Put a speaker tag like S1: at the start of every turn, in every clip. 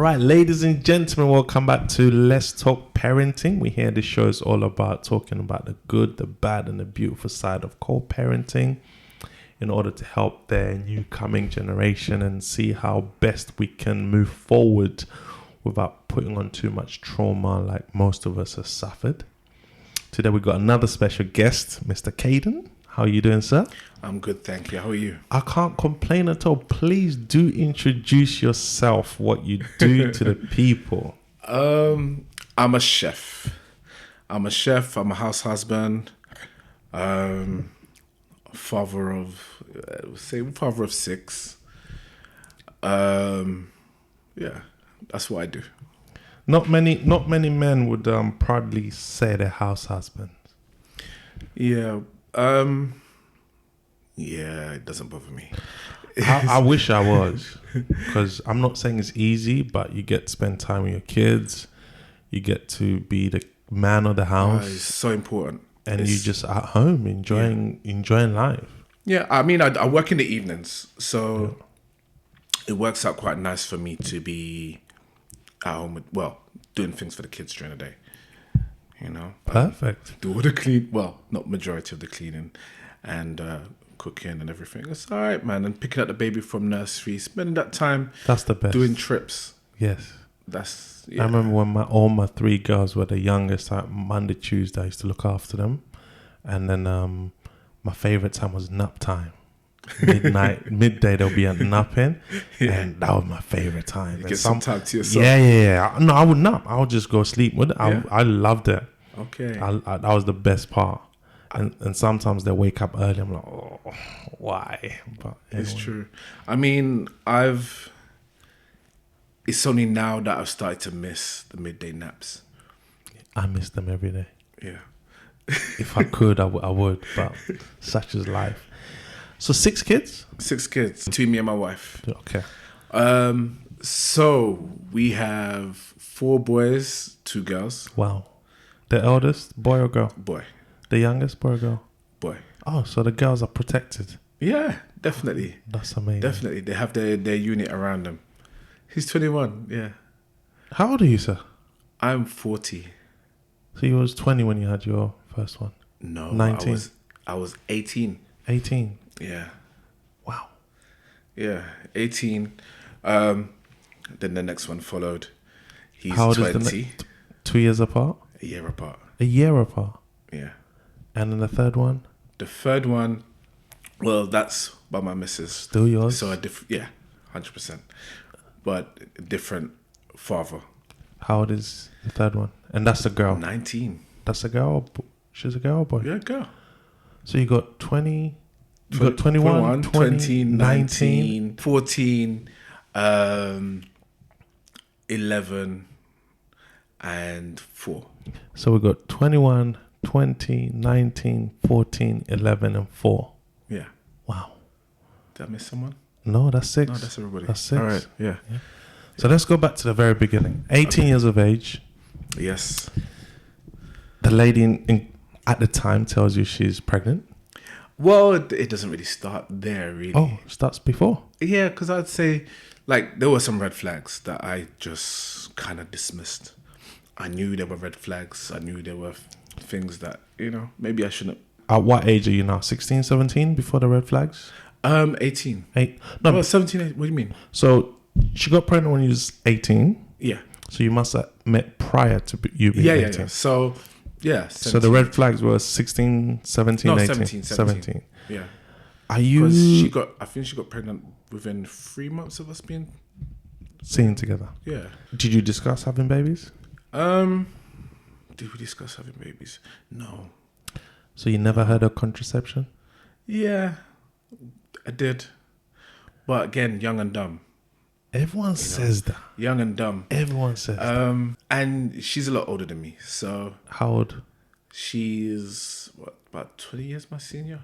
S1: right, ladies and gentlemen, welcome back to Let's Talk Parenting. We hear this show is all about talking about the good, the bad, and the beautiful side of co-parenting in order to help the new coming generation and see how best we can move forward without putting on too much trauma like most of us have suffered. Today we've got another special guest, Mr. Caiden. How are you doing, sir?
S2: I'm good, thank you. How are you?
S1: I can't complain at all. Please do introduce yourself, what you do to the people.
S2: I'm a chef. I'm a house husband, father of 6. Yeah, that's what I do.
S1: Not many men would proudly say they're house husbands.
S2: Yeah. Yeah, it doesn't bother me.
S1: I wish I was, because I'm not saying it's easy, but you get to spend time with your kids. You get to be the man of the house.
S2: It's so important.
S1: And you're just at home enjoying life.
S2: Yeah, I mean, I work in the evenings, so it works out quite nice for me to be at home doing things for the kids during the day. You know,
S1: perfect.
S2: Do all the clean. Well, not majority of the cleaning, and cooking and everything. It's all right, man. And picking up the baby from nursery, spending that time.
S1: That's the best.
S2: Doing trips.
S1: Yes.
S2: Yeah.
S1: I remember when all my 3 girls were the youngest. Monday, Tuesday, I used to look after them, and then my favorite time was nap time. Midday they'll be napping, and that was my favorite time.
S2: You get some time to yourself.
S1: Yeah. No, I would nap. I would just go sleep with it. I loved it.
S2: Okay.
S1: That was the best part. And sometimes they wake up early. I'm like, oh, why? But anyway.
S2: It's true. I mean, it's only now that I've started to miss the midday naps.
S1: I miss them every day.
S2: Yeah.
S1: If I could, I would. But such is life. So 6 kids?
S2: 6 kids. Between me and my wife.
S1: Okay.
S2: So we have 4 boys, 2 girls.
S1: Wow. The eldest, boy or girl?
S2: Boy.
S1: The youngest, boy or girl?
S2: Boy.
S1: Oh, so the girls are protected.
S2: Yeah, definitely.
S1: That's amazing.
S2: Definitely. They have their unit around them. He's 21, yeah.
S1: How old are you, sir?
S2: I'm 40.
S1: So you was 20 when you had your first one?
S2: No,
S1: 19.
S2: I was 18.
S1: 18?
S2: Yeah.
S1: Wow.
S2: Yeah, 18. Then the next one followed. He's
S1: How old
S2: 20.
S1: is the 2 years apart?
S2: A year apart.
S1: A year apart?
S2: Yeah.
S1: And then the third one?
S2: The third one, well, that's by my missus.
S1: Still yours?
S2: So 100%. But a different father.
S1: How old is the third one? And that's a girl?
S2: 19.
S1: That's a girl? She's a girl or boy?
S2: Yeah, girl.
S1: So you got 20... You got 21,
S2: 20, 19, 14, 11, and 4.
S1: So we got 21, 20, 19, 14, 11, and 4.
S2: Yeah.
S1: Wow.
S2: Did I miss someone?
S1: No, that's 6.
S2: No, that's everybody.
S1: That's 6.
S2: All right, yeah.
S1: So let's go back to the very beginning. 18 years of age.
S2: Yes.
S1: The lady at the time tells you she's pregnant.
S2: Well, it doesn't really start there, really.
S1: Oh, starts before.
S2: Yeah, because I'd say, there were some red flags that I just kind of dismissed. I knew there were red flags. I knew there were things that, maybe I shouldn't.
S1: At what age are you now? 16, 17 before the red flags?
S2: 18. No, 17. What do you mean?
S1: So she got pregnant when you was 18.
S2: Yeah.
S1: So you must have met prior to you being 18.
S2: Yeah. So, yeah. 17.
S1: So the red flags were 16, 17,
S2: no,
S1: 18.
S2: 17. Yeah.
S1: Are you...
S2: I think she got pregnant within 3 months of us being...
S1: seen together.
S2: Yeah.
S1: Did you discuss having babies?
S2: Did we discuss having babies? No.
S1: So you never heard of contraception?
S2: Yeah, I did. But again, young and dumb.
S1: Everyone says that.
S2: Young and dumb.
S1: Everyone says that.
S2: And she's a lot older than me. So
S1: how old?
S2: She's about 20 years my senior.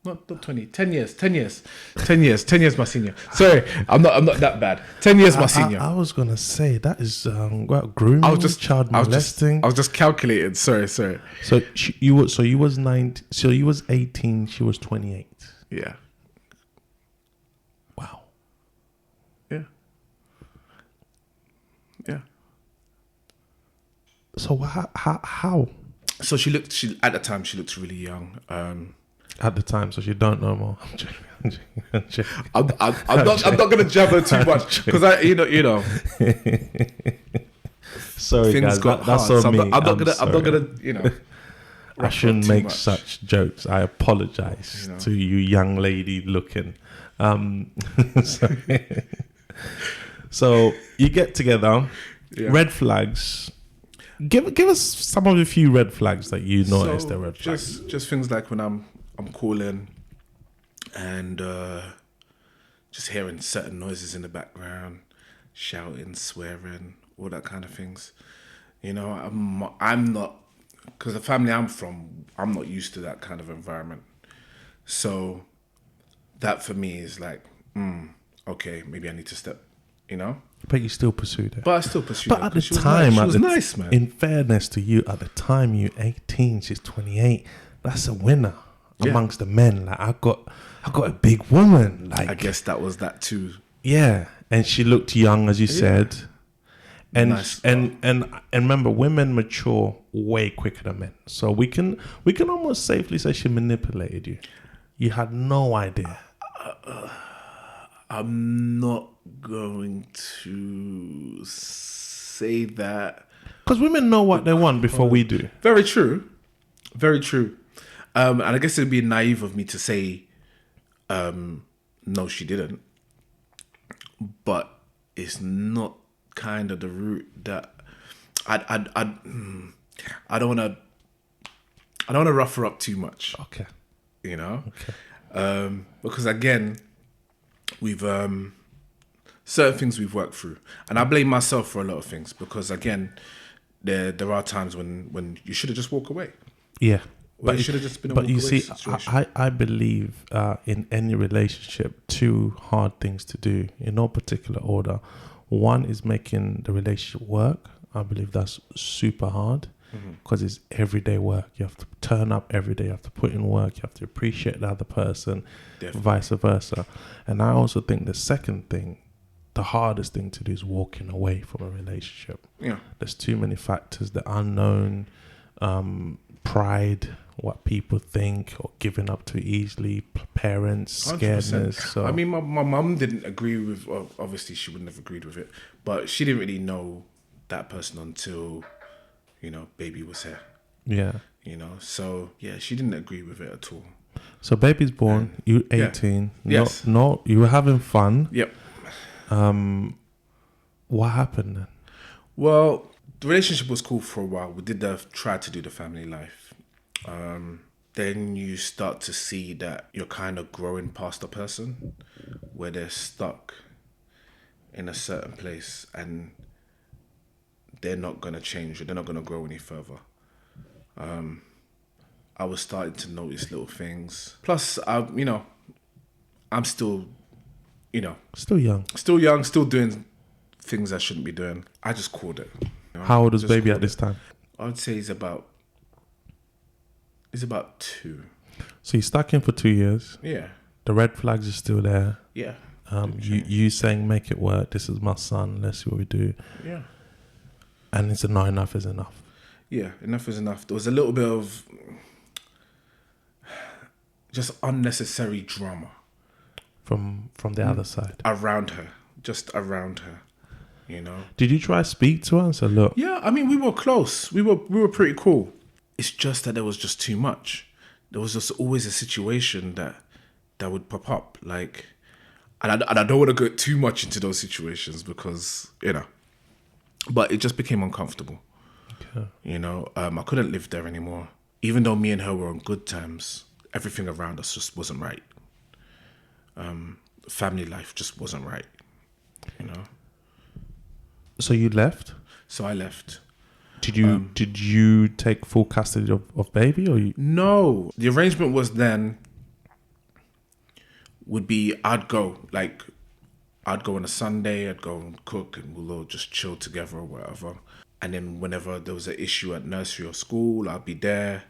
S2: Not 20, 10 years. 10 years my senior. Sorry, I'm not that bad. 10 years my senior.
S1: I was gonna say that is grooming, child molesting.
S2: I was just calculating. Sorry.
S1: So you was 19. So you was 18. She was 28.
S2: Yeah.
S1: Wow.
S2: Yeah.
S1: So how?
S2: So she at the time she looked really young.
S1: At the time, so she don't know more. I'm joking. I'm joking.
S2: I'm not gonna jab her too much because you know
S1: Sorry,
S2: things
S1: guys.
S2: got
S1: That's
S2: hard.
S1: on
S2: So
S1: me.
S2: I'm not gonna
S1: I
S2: rough
S1: shouldn't
S2: up too
S1: make
S2: much.
S1: such jokes. I apologize to you, young lady looking. Sorry. So you get together.
S2: Yeah.
S1: Red flags. Give us some of the few red flags that you noticed.
S2: So
S1: The red flags.
S2: just things like when I'm calling and just hearing certain noises in the background, shouting, swearing, all that kind of things. I'm not, because the family I'm from, I'm not used to that kind of environment. So that for me is like, okay, maybe I need to step,
S1: But you still pursued it.
S2: But I still pursued
S1: But
S2: her
S1: at the
S2: 'cause she was
S1: time,
S2: nice. She was nice, man.
S1: in fairness to you, at the time you 18, she's 28. That's a winner
S2: Yeah.
S1: amongst the men. Like I got a big woman. Like
S2: I guess that was that too.
S1: yeah, and she looked young, as you said. And
S2: Nice.
S1: and remember, women mature way quicker than men. So we can almost safely say she manipulated you. You had no idea.
S2: I'm not going to say that.
S1: Because women know what they want before we do.
S2: Very true. Very true. And I guess it'd be naive of me to say, no, she didn't. But it's not kind of the route that I don't want to rough her up too much.
S1: Okay.
S2: Because again, we've certain things we've worked through, and I blame myself for a lot of things because again, there are times when you should have just walked away.
S1: Yeah.
S2: But it should have just been a
S1: But
S2: walk
S1: you
S2: away
S1: see,
S2: situation.
S1: I believe in any relationship, two hard things to do in no particular order. One is making the relationship work. I believe that's super hard because it's everyday work. You have to turn up every day. You have to put in work. You have to appreciate the other person,
S2: Definitely.
S1: vice versa. And I also think the second thing, the hardest thing to do is walking away from a relationship.
S2: Yeah.
S1: There's too many factors, the unknown, pride, what people think, or giving up too easily, parents,
S2: 100%.
S1: scaredness. So
S2: I mean, my mum didn't agree with. Well, obviously, she wouldn't have agreed with it, but she didn't really know that person until, baby was here.
S1: yeah.
S2: So yeah, she didn't agree with it at all.
S1: So baby's born. You 18.
S2: Yes.
S1: No, you were having fun.
S2: Yep.
S1: What happened then?
S2: Well, the relationship was cool for a while. We did try to do the family life. Then you start to see that you're kind of growing past a person where they're stuck in a certain place and they're not going to change or they're not going to grow any further. I was starting to notice little things. Plus, I'm still,
S1: Still young.
S2: still young, still doing things I shouldn't be doing. I just called it.
S1: How old was
S2: Just
S1: baby
S2: called
S1: at this time?
S2: I would say he's about 2.
S1: So you stuck in for 2 years.
S2: Yeah.
S1: The red flags are still there.
S2: Yeah.
S1: You saying make it work. This is my son. Let's see what we do.
S2: Yeah.
S1: And it's not enough is enough.
S2: Yeah, enough is enough. There was a little bit of just unnecessary drama
S1: From the other side.
S2: around her.
S1: Did you try to speak to her and say, look,
S2: Yeah, I mean, we were close. We were pretty cool. It's just that there was just too much. There was just always a situation that would pop up. Like, and I don't want to go too much into those situations because, but it just became uncomfortable.
S1: okay.
S2: I couldn't live there anymore. Even though me and her were on good terms, everything around us just wasn't right. Family life just wasn't right,
S1: So you left?
S2: So I left.
S1: Did you take full custody of baby or you?
S2: No, the arrangement was then would be I'd go on a Sunday, I'd go and cook and we'll all just chill together or whatever. And then whenever there was an issue at nursery or school, I'd be there.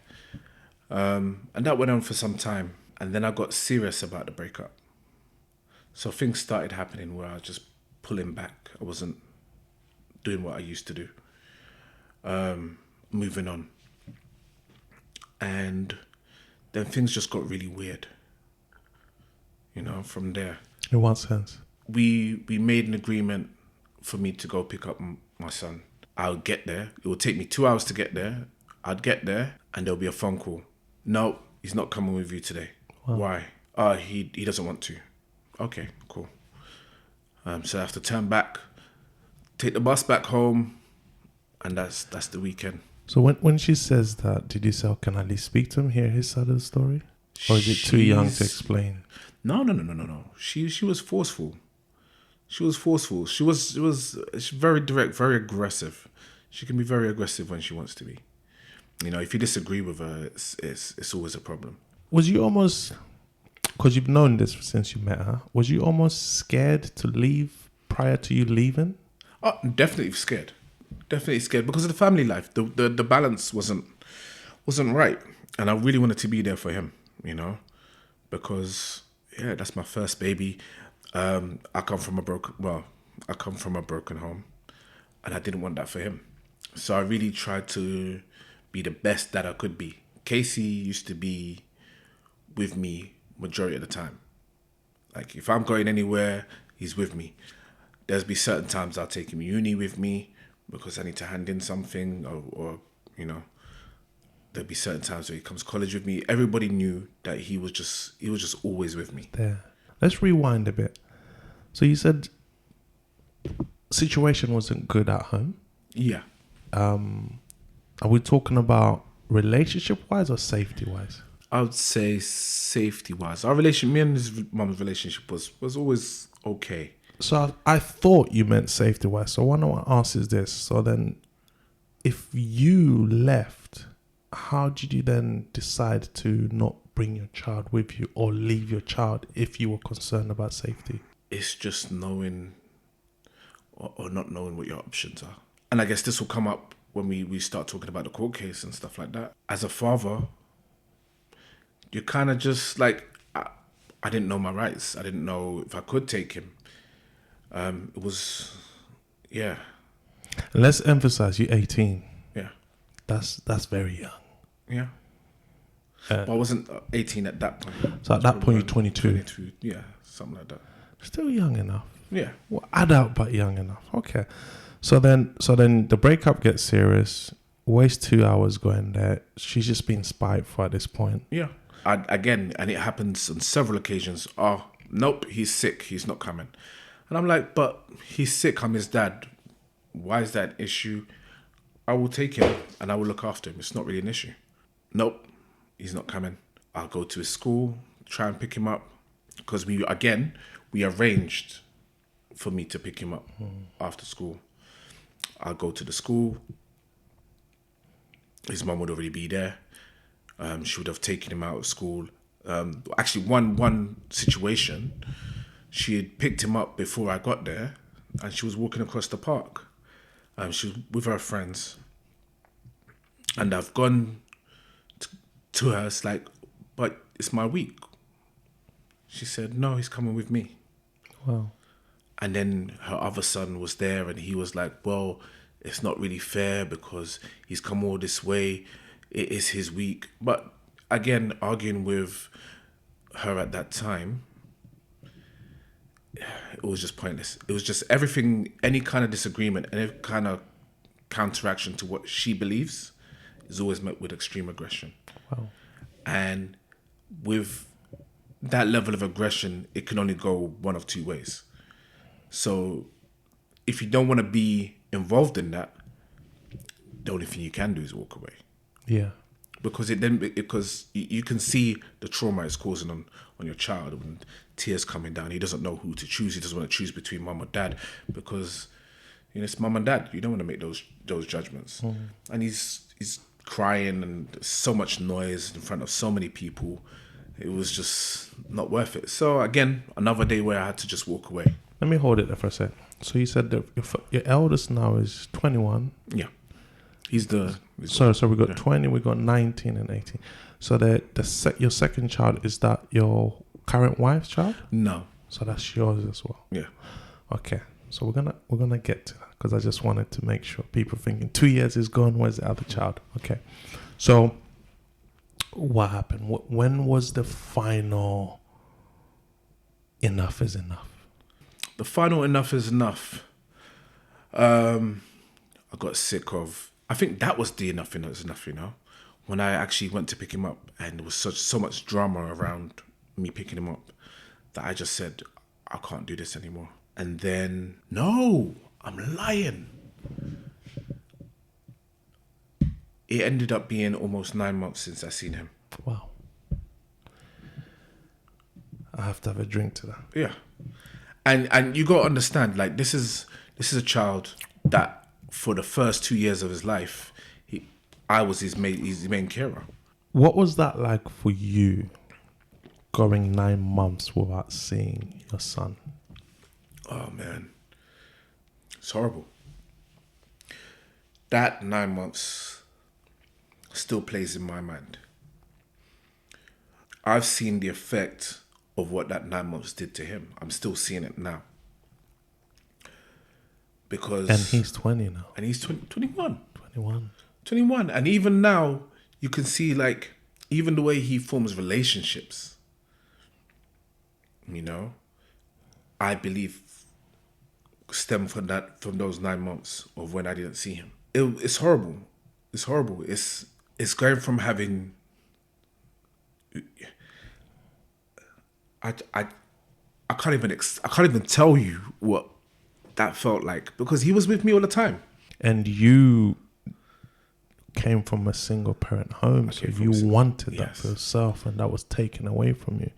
S2: And that went on for some time. And then I got serious about the breakup. So things started happening where I was just pulling back. I wasn't doing what I used to do. moving on. And then things just got really weird, from there.
S1: In what sense?
S2: We made an agreement for me to go pick up my son. I'll get there. It will take me 2 hours to get there. I'd get there and there'll be a phone call. No, he's not coming with you today.
S1: Wow.
S2: Why? He doesn't want to. Okay, cool. So I have to turn back, take the bus back home, and that's the weekend.
S1: So when she says that, did you say, oh, can I at least speak to him, hear his side of the story? Or is it too young to explain?
S2: No. She was forceful. She was very direct, very aggressive. She can be very aggressive when she wants to be. If you disagree with her, it's always a problem.
S1: Was you almost, because you've known this since you met her, was you almost scared to leave prior to you leaving?
S2: Oh, definitely scared. Definitely scared because of the family life. The balance wasn't right, and I really wanted to be there for him. Because that's my first baby. I come from a broken home, and I didn't want that for him. So I really tried to be the best that I could be. Casey used to be with me majority of the time. Like if I'm going anywhere, he's with me. There's be certain times I'll take him uni with me because I need to hand in something, or there'll be certain times where he comes college with me. Everybody knew that he was just always with me.
S1: There. Let's rewind a bit. So you said situation wasn't good at home.
S2: Yeah.
S1: Are we talking about relationship-wise or safety-wise?
S2: I would say safety-wise. Me and his mum's relationship was always okay.
S1: So I thought you meant safety-wise. So what I want to ask is this. So then, if you left, how did you then decide to not bring your child with you or leave your child if you were concerned about safety?
S2: It's just knowing or not knowing what your options are. And I guess this will come up when we start talking about the court case and stuff like that. As a father, you're kind of just like, I didn't know my rights. I didn't know if I could take him. It was, yeah.
S1: Let's emphasize you're 18.
S2: Yeah.
S1: That's very young.
S2: Yeah. But I wasn't 18 at that point.
S1: So at that point, you're 22.
S2: 22, yeah, something like that.
S1: Still young enough.
S2: Yeah.
S1: Well, adult, but young enough. Okay. So then the breakup gets serious. Waste 2 hours going there. She's just been spiteful at this point.
S2: Yeah. And it happens on several occasions. Oh, nope, he's sick. He's not coming. And I'm like, but he's sick. I'm his dad. Why is that an issue? I will take him and I will look after him. It's not really an issue. Nope, he's not coming. I'll go to his school, try and pick him up. Because we arranged for me to pick him up after school. I'll go to the school. His mum would already be there. She would have taken him out of school. Actually, one situation, she had picked him up before I got there, and she was walking across the park. She was with her friends, and I've gone to her. It's like, but it's my week. She said, no, he's coming with me.
S1: Wow.
S2: And then her other son was there, and he was like, well, it's not really fair because he's come all this way. It is his week. But again, arguing with her at that time, it was just pointless. It was just everything, any kind of disagreement, any kind of counteraction to what she believes is always met with extreme aggression.
S1: Wow.
S2: And with that level of aggression, it can only go one of two ways. So if you don't want to be involved in that, the only thing you can do is walk away.
S1: Yeah.
S2: Because you can see the trauma it's causing on your child when tears coming down. He doesn't know who to choose. He doesn't want to choose between mum or dad because it's mum and dad. You don't want to make those judgments. And he's crying and so much noise in front of so many people. It was just not worth it. So again, another day where I had to just walk away.
S1: Let me hold it there for a sec. So you said that your eldest now is 21.
S2: Yeah. So
S1: we got 20, we got 19 and 18. So your second child, is that your current wife's child?
S2: No.
S1: So that's yours as well?
S2: Yeah.
S1: Okay. So we're gonna get to that because I just wanted to make sure people thinking 2 years is gone. Where's the other child? Okay. So what happened? When was the final enough is enough?
S2: The final enough is enough. I got sick of. I think that was the enough is enough. When I actually went to pick him up, and there was so much drama around me picking him up that I just said, I can't do this anymore. And then, no, I'm lying. It ended up being almost 9 months since I seen him.
S1: Wow. I have to have a drink to that.
S2: Yeah. And you got to understand, like, this is a child that for the first 2 years of his life, I was his main carer.
S1: What was that like for you, going 9 months without seeing your son?
S2: Oh, man. It's horrible. That 9 months still plays in my mind. I've seen the effect of what that 9 months did to him. I'm still seeing it now. Because...
S1: And he's 20 now.
S2: And he's 21.
S1: 21.
S2: 21. And even now, you can see, like, even the way he forms relationships, I believe stem from those 9 months of when I didn't see him. It's horrible. It's horrible. It's going from having... I can't even tell you what that felt like, because he was with me all the time.
S1: And you came from a single parent home, so you wanted that for yourself, and that was taken away from you.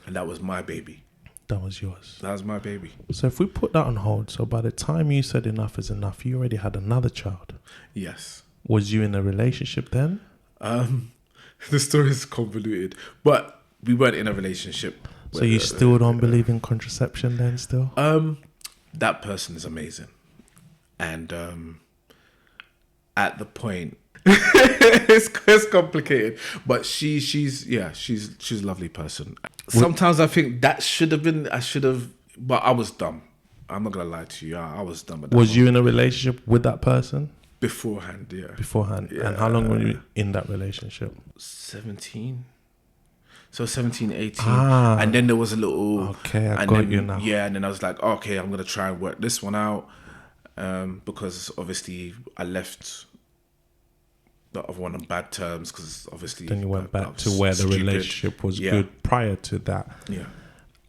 S2: And that was my baby.
S1: That was yours.
S2: That was my baby.
S1: So if we put that on hold, so by the time you said enough is enough, you already had another child.
S2: Yes.
S1: Was you in a relationship then?
S2: The story is convoluted, but we weren't in a relationship.
S1: So you still don't believe in contraception then still?
S2: That person is amazing. And at the point, it's complicated, but she's a lovely person. Sometimes I think that I should have, but I was dumb. I'm not gonna lie to you. I was dumb at that
S1: Was
S2: moment.
S1: you in a relationship with that person?
S2: Beforehand, yeah.
S1: Beforehand.
S2: Yeah.
S1: And how long were you in that relationship?
S2: 17. So 17, 18.
S1: And
S2: then there was a little...
S1: Okay, I got you now.
S2: Yeah, and then I was like, okay, I'm going to try and work this one out. Because obviously I left the other one on bad terms, because obviously...
S1: Then you went back to where the relationship was good prior to that.
S2: Yeah.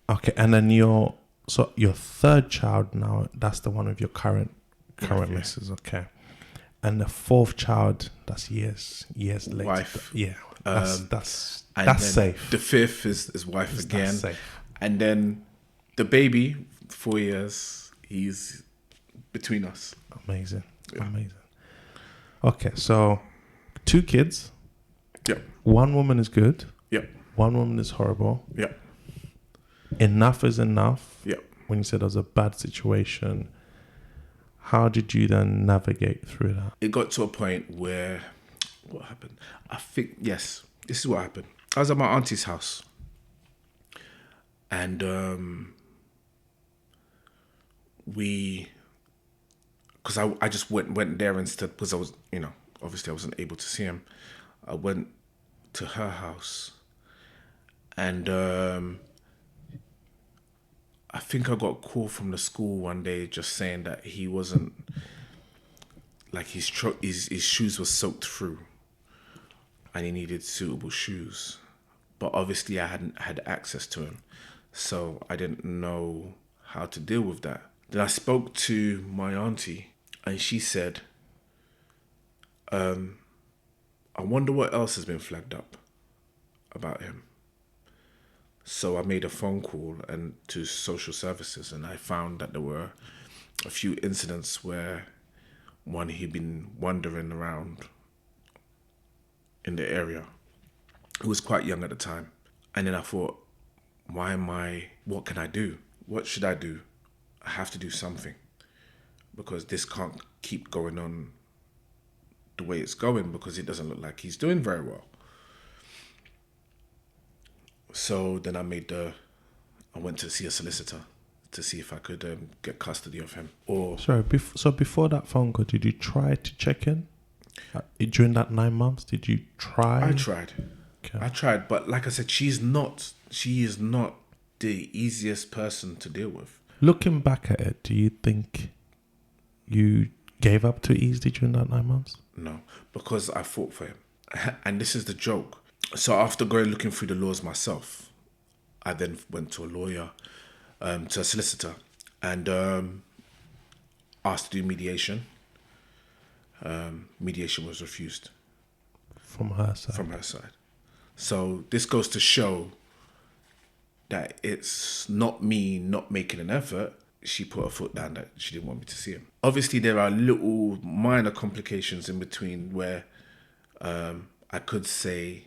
S1: Okay, and then your third child now, that's the one with your current missus, okay. And the fourth child, that's years later.
S2: Wife.
S1: Yeah, that's safe.
S2: The fifth is wife again.
S1: That's safe.
S2: And then the baby, 4 years, he's between us.
S1: Amazing.
S2: Yeah.
S1: Amazing. Okay, so 2 kids.
S2: Yep.
S1: 1 woman is good.
S2: Yep.
S1: 1 woman is horrible.
S2: Yep.
S1: Enough is enough.
S2: Yep.
S1: When you said there was a bad situation, how did you then navigate through that?
S2: It got to a point where, what happened? I think, yes, this is what happened. I was at my auntie's house. And because I just went there instead, because I was, obviously I wasn't able to see him. I went to her house. And I think I got a call from the school one day just saying that he wasn't, like his shoes were soaked through and he needed suitable shoes. But obviously I hadn't had access to him, so I didn't know how to deal with that. Then I spoke to my auntie and she said, I wonder what else has been flagged up about him. So I made a phone call to social services, and I found that there were a few incidents where he'd been wandering around in the area. He was quite young at the time. And then I thought, what can I do? What should I do? I have to do something, because this can't keep going on the way it's going, because it doesn't look like he's doing very well. So then I went to see a solicitor to see if I could get custody of him. Or
S1: Sorry, so before that phone call, did you try to check in? During that 9 months, did you try?
S2: I tried.
S1: Okay.
S2: I tried, but like I said, she is not the easiest person to deal with.
S1: Looking back at it, do you think you gave up too easily during that 9 months?
S2: No, because I fought for him. And this is the joke. So after going looking through the laws myself, I then went to a lawyer, to a solicitor, and asked to do mediation. Mediation was refused.
S1: From her side?
S2: From her side. So this goes to show that it's not me not making an effort. She put her foot down that she didn't want me to see him. Obviously, there are little minor complications in between where I could say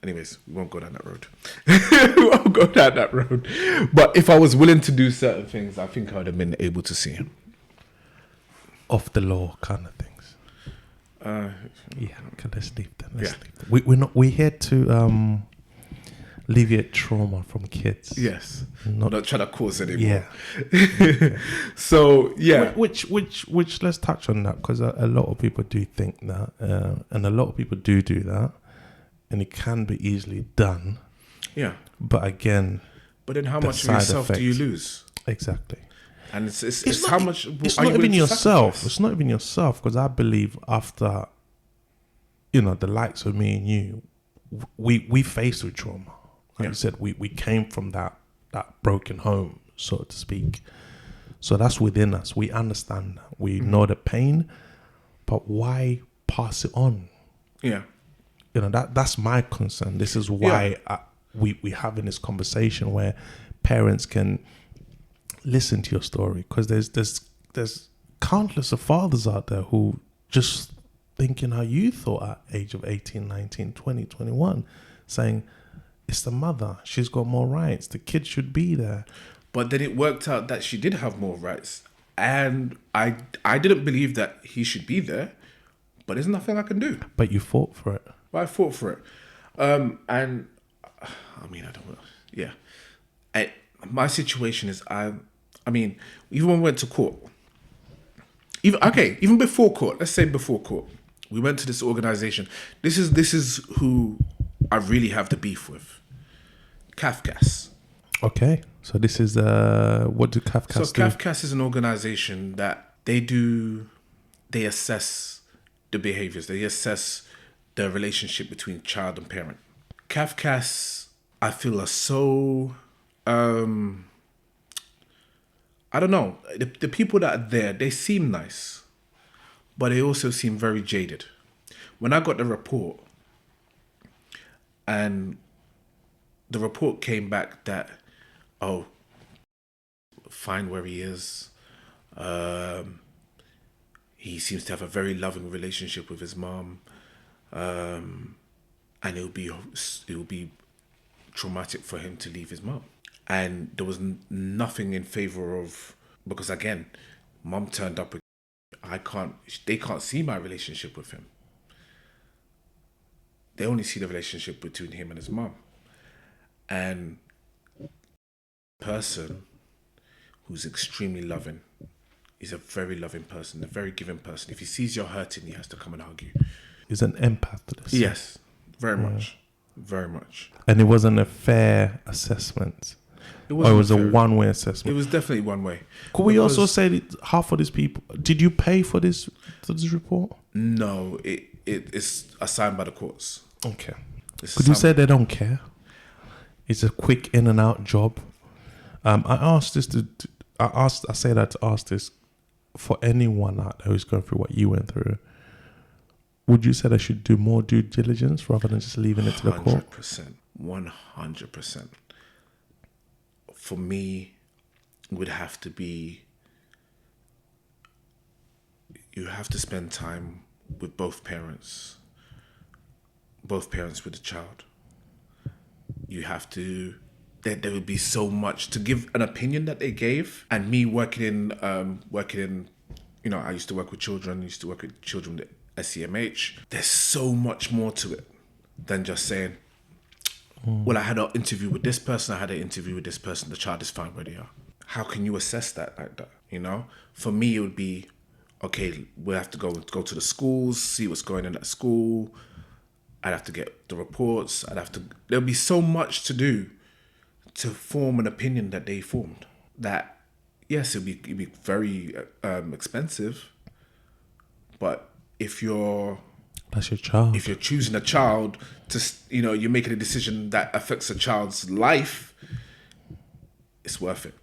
S2: anyways, we won't go down that road. We won't go down that road. But if I was willing to do certain things, I think I would have been able to see him.
S1: Off the law kind of things. Yeah, okay, let's leave that. Leave that. We're here to alleviate trauma from kids.
S2: Yes. Not trying to cause anymore.
S1: Yeah.
S2: So yeah.
S1: Which let's touch on that, because a lot of people do think that, and a lot of people do that, and it can be easily done.
S2: Yeah.
S1: But again,
S2: then how much of yourself do you lose?
S1: Exactly.
S2: And it's how much.
S1: It's not even yourself. It's not even yourself, because I believe after, the likes of me and you, we faced with trauma. Like you said, we came from that broken home, so to speak. So that's within us. We understand that. We know the pain, but why pass it on?
S2: Yeah.
S1: That's my concern. This is why we having this conversation where parents can listen to your story, because there's countless of fathers out there who just thinking how you thought at age of 18, 19, 20, 21, saying, it's the mother. She's got more rights. The kid should be there.
S2: But then it worked out that she did have more rights. And I didn't believe that he should be there. But there's nothing I can do.
S1: But you fought for it.
S2: Well, I fought for it. And I mean, I don't know. Yeah. My situation is, even when we went to court, even before court, let's say before court, we went to this organization. This is who I really have the beef with. CAFCAS.
S1: Okay. So this is, what do CAFCAS do?
S2: So CAFCAS is an organization that they assess the behaviors. They assess the relationship between child and parent. CAFCAS, I feel, are so, I don't know. The people that are there, they seem nice, but they also seem very jaded. When I got the report, and the report came back that, find where he is. He seems to have a very loving relationship with his mom, and it will be traumatic for him to leave his mom. And there was nothing in favor of, because again, mom turned up. They can't see my relationship with him. They only see the relationship between him and his mom. And person who's extremely loving, is a very loving person, a very giving person. If he sees you're hurting, he has to come and hug you.
S1: He's an empath to this.
S2: Yes, very much. Very much.
S1: And it wasn't a fair assessment. It was a one-way assessment.
S2: It was definitely one way.
S1: Could we also say that half of these people, did you pay for this report?
S2: No, it's assigned by the courts.
S1: Okay. Could you say they don't care? It's a quick in and out job. I say that to ask this for anyone out there who's going through what you went through. Would you say they should do more due diligence rather than just leaving it to the court?
S2: 100%. For me, it would have to be, you have to spend time with both parents with the child. You have to, there would be so much to give an opinion that they gave. And me working in, I used to work with children with SEMH. There's so much more to it. than just saying, well, I had an interview with this person, I had an interview with this person, the child is fine where they are. How can you assess that like that? You know, for me, it would be, okay, we'll have to go to the schools, see what's going on at school. I'd have to get the reports. There'll be so much to do to form an opinion that they formed. That, yes, it'd be very expensive, but if you're
S1: That's your child.
S2: if you're choosing a child to, you're making a decision that affects a child's life, it's worth it.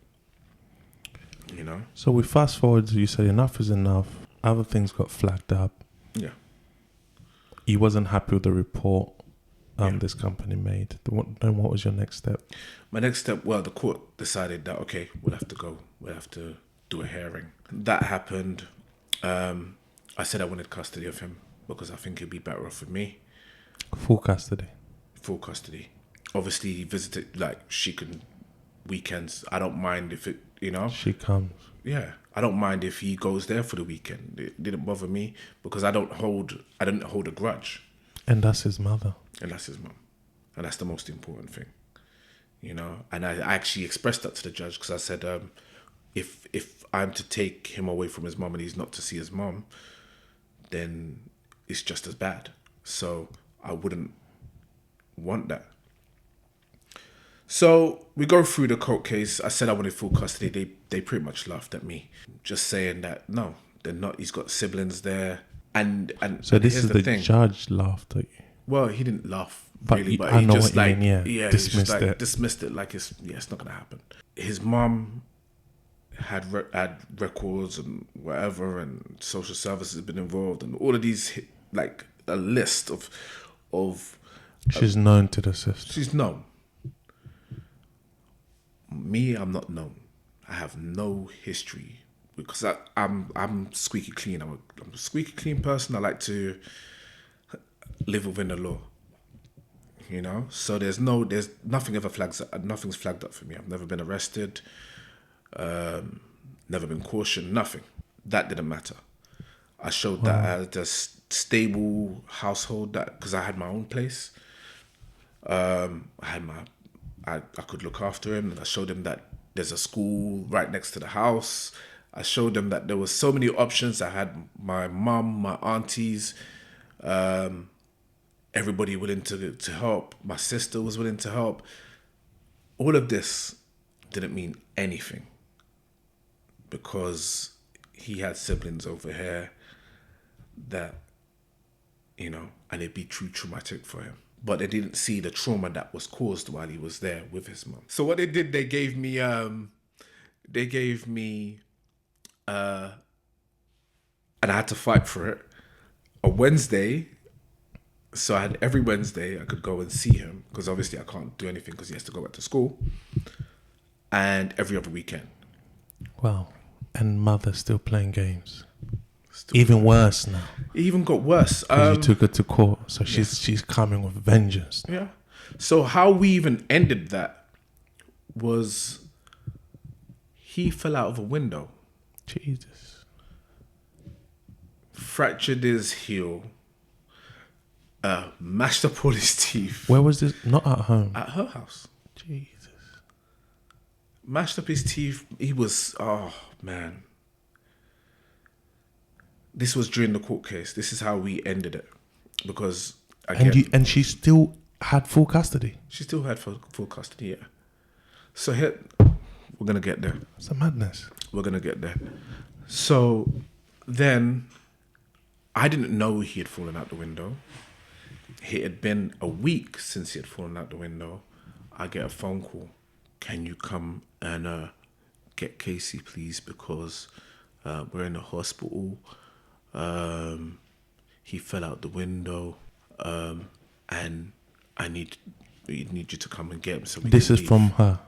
S1: So we fast forward. You said enough is enough. Other things got flagged up.
S2: Yeah.
S1: You wasn't happy with the report
S2: Yeah.
S1: this company made. Then what was your next step?
S2: My next step, well, the court decided that, okay, we'll have to do a hearing. That happened. I said I wanted custody of him because I think it'd be better off with me.
S1: Full custody.
S2: Full custody. Obviously, he visited, she can, weekends. I don't mind if it,
S1: She comes.
S2: Yeah. I don't mind if he goes there for the weekend. It didn't bother me because I didn't hold a grudge.
S1: And that's his mother.
S2: And that's his mum. And that's the most important thing. And I actually expressed that to the judge because I said, if I'm to take him away from his mum and he's not to see his mum, then it's just as bad. So I wouldn't want that. So we go through the court case. I said I wanted full custody. They pretty much laughed at me, just saying that no, they're not. He's got siblings there, and
S1: So this
S2: here's
S1: is the
S2: thing.
S1: judge laughed at you.
S2: Well, he didn't laugh
S1: But
S2: really, but
S1: I
S2: he
S1: know
S2: just
S1: what you mean, yeah.
S2: dismissed
S1: Dismissed it.
S2: Dismissed it like it's not gonna happen. His mom had records and whatever, and social services have been involved, and all of these a list of.
S1: She's known to the system.
S2: She's known. Me, I'm not known. I have no history because I'm squeaky clean. I'm a squeaky clean person. I like to live within the law. So there's nothing ever nothing's flagged up for me. I've never been arrested, never been cautioned, nothing. That didn't matter. I showed that as a stable household because I had my own place. I could look after him, and I showed him that there's a school right next to the house. I showed him that there was so many options. I had my mum, my aunties, everybody willing to help. My sister was willing to help. All of this didn't mean anything because he had siblings over here that, and it'd be too traumatic for him. But they didn't see the trauma that was caused while he was there with his mum. So what they did, they gave me, and I had to fight for it. A Wednesday, so I had every Wednesday I could go and see him because obviously I can't do anything because he has to go back to school. And every other weekend.
S1: Wow. And mother's still playing games. Even worse now.
S2: It even got worse.
S1: You took her to court, so she's coming with vengeance.
S2: Yeah. So how we even ended that was he fell out of a window.
S1: Jesus.
S2: Fractured his heel. Mashed up all his teeth.
S1: Where was this? Not at home.
S2: At her house.
S1: Jesus.
S2: Mashed up his teeth. He was, oh man. This was during the court case. This is how we ended it. Because, again...
S1: And she still had full custody?
S2: She still had full custody, yeah. So here, we're going to get there.
S1: It's a madness.
S2: We're going to get there. So then, I didn't know he had fallen out the window. It had been a week since he had fallen out the window. I get a phone call. Can you come and get Casey, please? Because we're in the hospital. He fell out the window, and I need you to come and get him. So
S1: this is from her.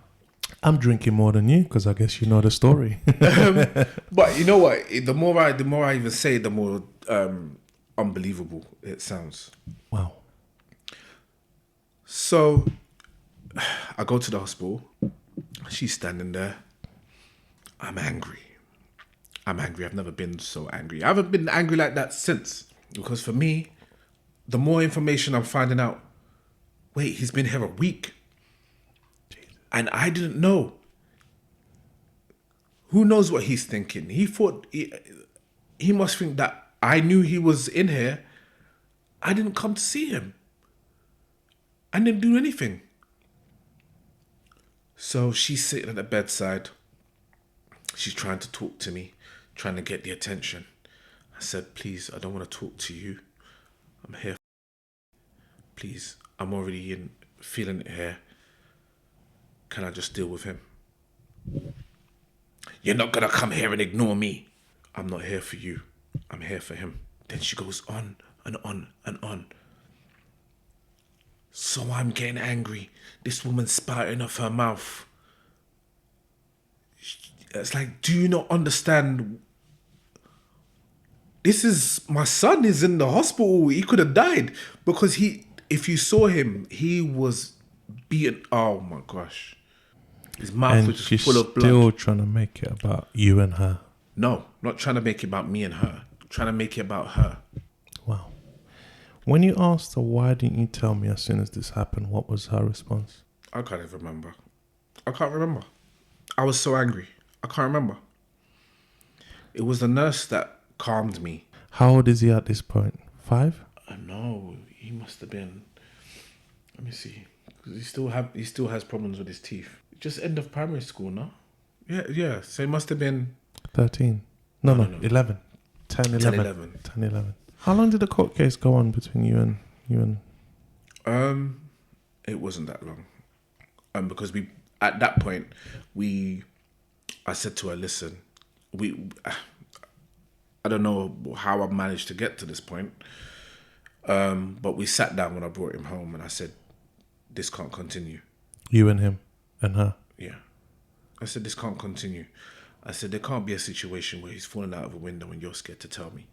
S1: I'm drinking more than you because I guess you know the story.
S2: But you know what? The more I even say, the more unbelievable it sounds.
S1: Wow.
S2: So I go to the hospital. She's standing there. I'm angry. I've never been so angry. I haven't been angry like that since. Because for me, the more information I'm finding out, wait, he's been here a week. And I didn't know. Who knows what he's thinking? He thought, he must think that I knew he was in here. I didn't come to see him. I didn't do anything. So she's sitting at the bedside. She's trying to talk to me, trying to get the attention. I said, please, I don't want to talk to you. I'm here. Please, I'm already feeling it here. Can I just deal with him? You're not going to come here and ignore me. I'm not here for you. I'm here for him. Then she goes on and on and on. So I'm getting angry. This woman's spouting off her mouth. It's like, do you not understand? This is, my son is in the hospital. He could have died because if you saw him, he was beaten. Oh my gosh. His mouth was just full of blood.
S1: Still trying to make it about you and her.
S2: No, not trying to make it about me and her. Trying to make it about her.
S1: Wow. When you asked her, why didn't you tell me as soon as this happened, what was her response?
S2: I can't even remember. I can't remember. I was so angry. I can't remember. It was the nurse that calmed me.
S1: How old is he at this point? 5?
S2: No, he must have been. Let me see. Because he still has problems with his teeth. Just end of primary school, no? Yeah. So it must have been
S1: 13. No, 11. 10, 11. 10, 11. How long did the court case go on between you and?
S2: It wasn't that long. Because at that point I said to her, listen, I don't know how I managed to get to this point. But we sat down when I brought him home and I said, this can't continue.
S1: You and him and her?
S2: Yeah. I said, this can't continue. I said, there can't be a situation where he's falling out of a window and you're scared to tell me.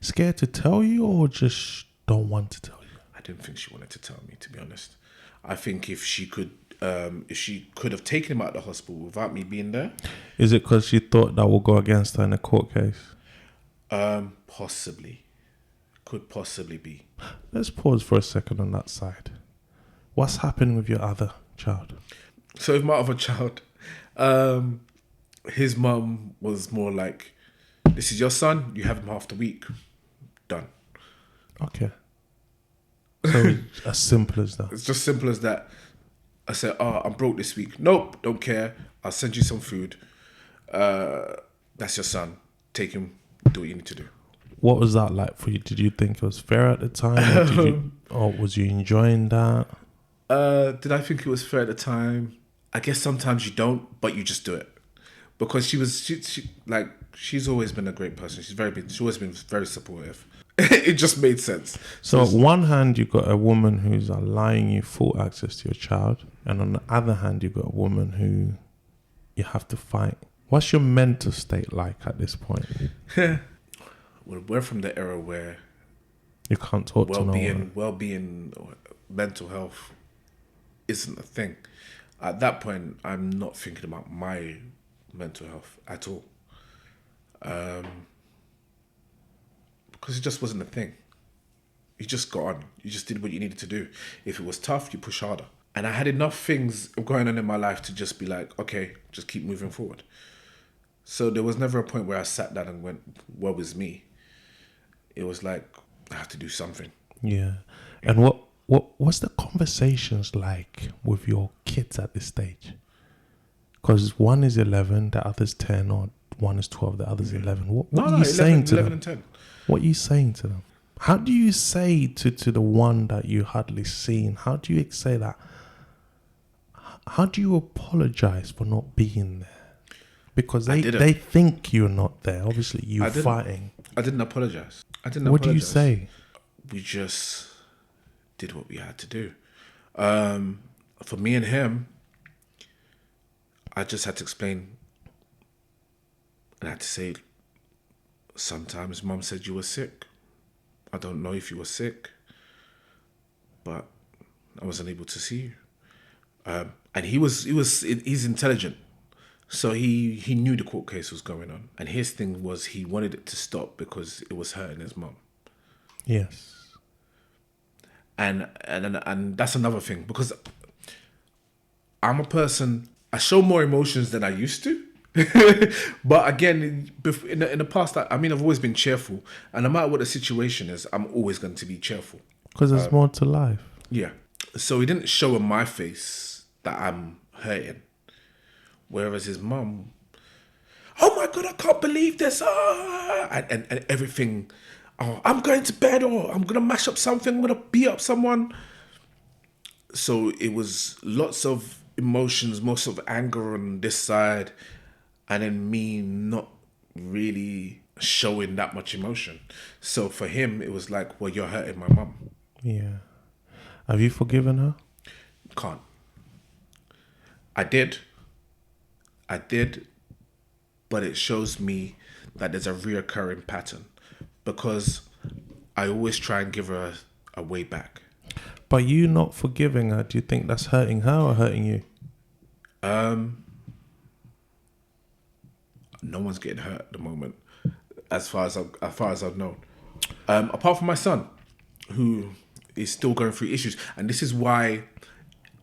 S1: Scared to tell you or just don't want to tell you?
S2: I didn't think she wanted to tell me, to be honest. I think if she could have taken him out of the hospital without me being there.
S1: Is it because she thought that will go against her in a court case?
S2: Possibly. Could possibly be.
S1: Let's pause for a second on that side. What's happened with your other child?
S2: So with my other child, his mum was more like, this is your son, you have him half the week. Done.
S1: Okay. So as simple as that.
S2: It's just simple as that. I said, I'm broke this week. Nope, don't care. I'll send you some food. That's your son. Take him, do what you need to do.
S1: What was that like for you? Did you think it was fair at the time? Or was you enjoying that?
S2: Did I think it was fair at the time? I guess sometimes you don't, but you just do it. Because she's always been a great person. She's always been very supportive. It just made sense.
S1: So on one hand, you've got a woman who's allowing you full access to your child. And on the other hand, you've got a woman who you have to fight. What's your mental state like at this point?
S2: Well, we're from the era where
S1: you can't talk to no one.
S2: Well-being, or mental health isn't a thing. At that point, I'm not thinking about my mental health at all. Because it just wasn't a thing. You just got on. You just did what you needed to do. If it was tough, you push harder. And I had enough things going on in my life to just be like, okay, just keep moving forward. So there was never a point where I sat down and went, woe is me. It was like, I have to do something.
S1: Yeah. And what's the conversations like with your kids at this stage? Because one is 11, the other's 10, or one is 12, the other's 11. What are you saying to them?
S2: 11 and 10.
S1: What are you saying to them? How do you say to the one that you hardly seen? How do you say that? How do you apologize for not being there? Because they think you're not there. Obviously, you're fighting.
S2: I didn't apologize.
S1: What do you say?
S2: We just did what we had to do. For me and him, I just had to explain. And I had to say, sometimes Mom said you were sick. I don't know if you were sick, but I wasn't able to see you. And he's intelligent. So he knew the court case was going on. And his thing was he wanted it to stop because it was hurting his mom.
S1: Yes.
S2: And that's another thing, because I'm a person, I show more emotions than I used to. But again, in the past, I mean, I've always been cheerful, and no matter what the situation is, I'm always going to be cheerful.
S1: Because there's more to life.
S2: Yeah. So he didn't show in my face that I'm hurting. Whereas his mum, oh my God, I can't believe this. And everything. Oh, I'm going to bed, or I'm going to mash up something. I'm going to beat up someone. So it was lots of emotions, most of anger on this side. And then me not really showing that much emotion. So for him, it was like, well, you're hurting my mum.
S1: Yeah. Have you forgiven her?
S2: Can't. I did, but it shows me that there's a reoccurring pattern, because I always try and give her a way back.
S1: But you not forgiving her, do you think that's hurting her or hurting you?
S2: No one's getting hurt at the moment, as far as I've known, apart from my son, who is still going through issues, and this is why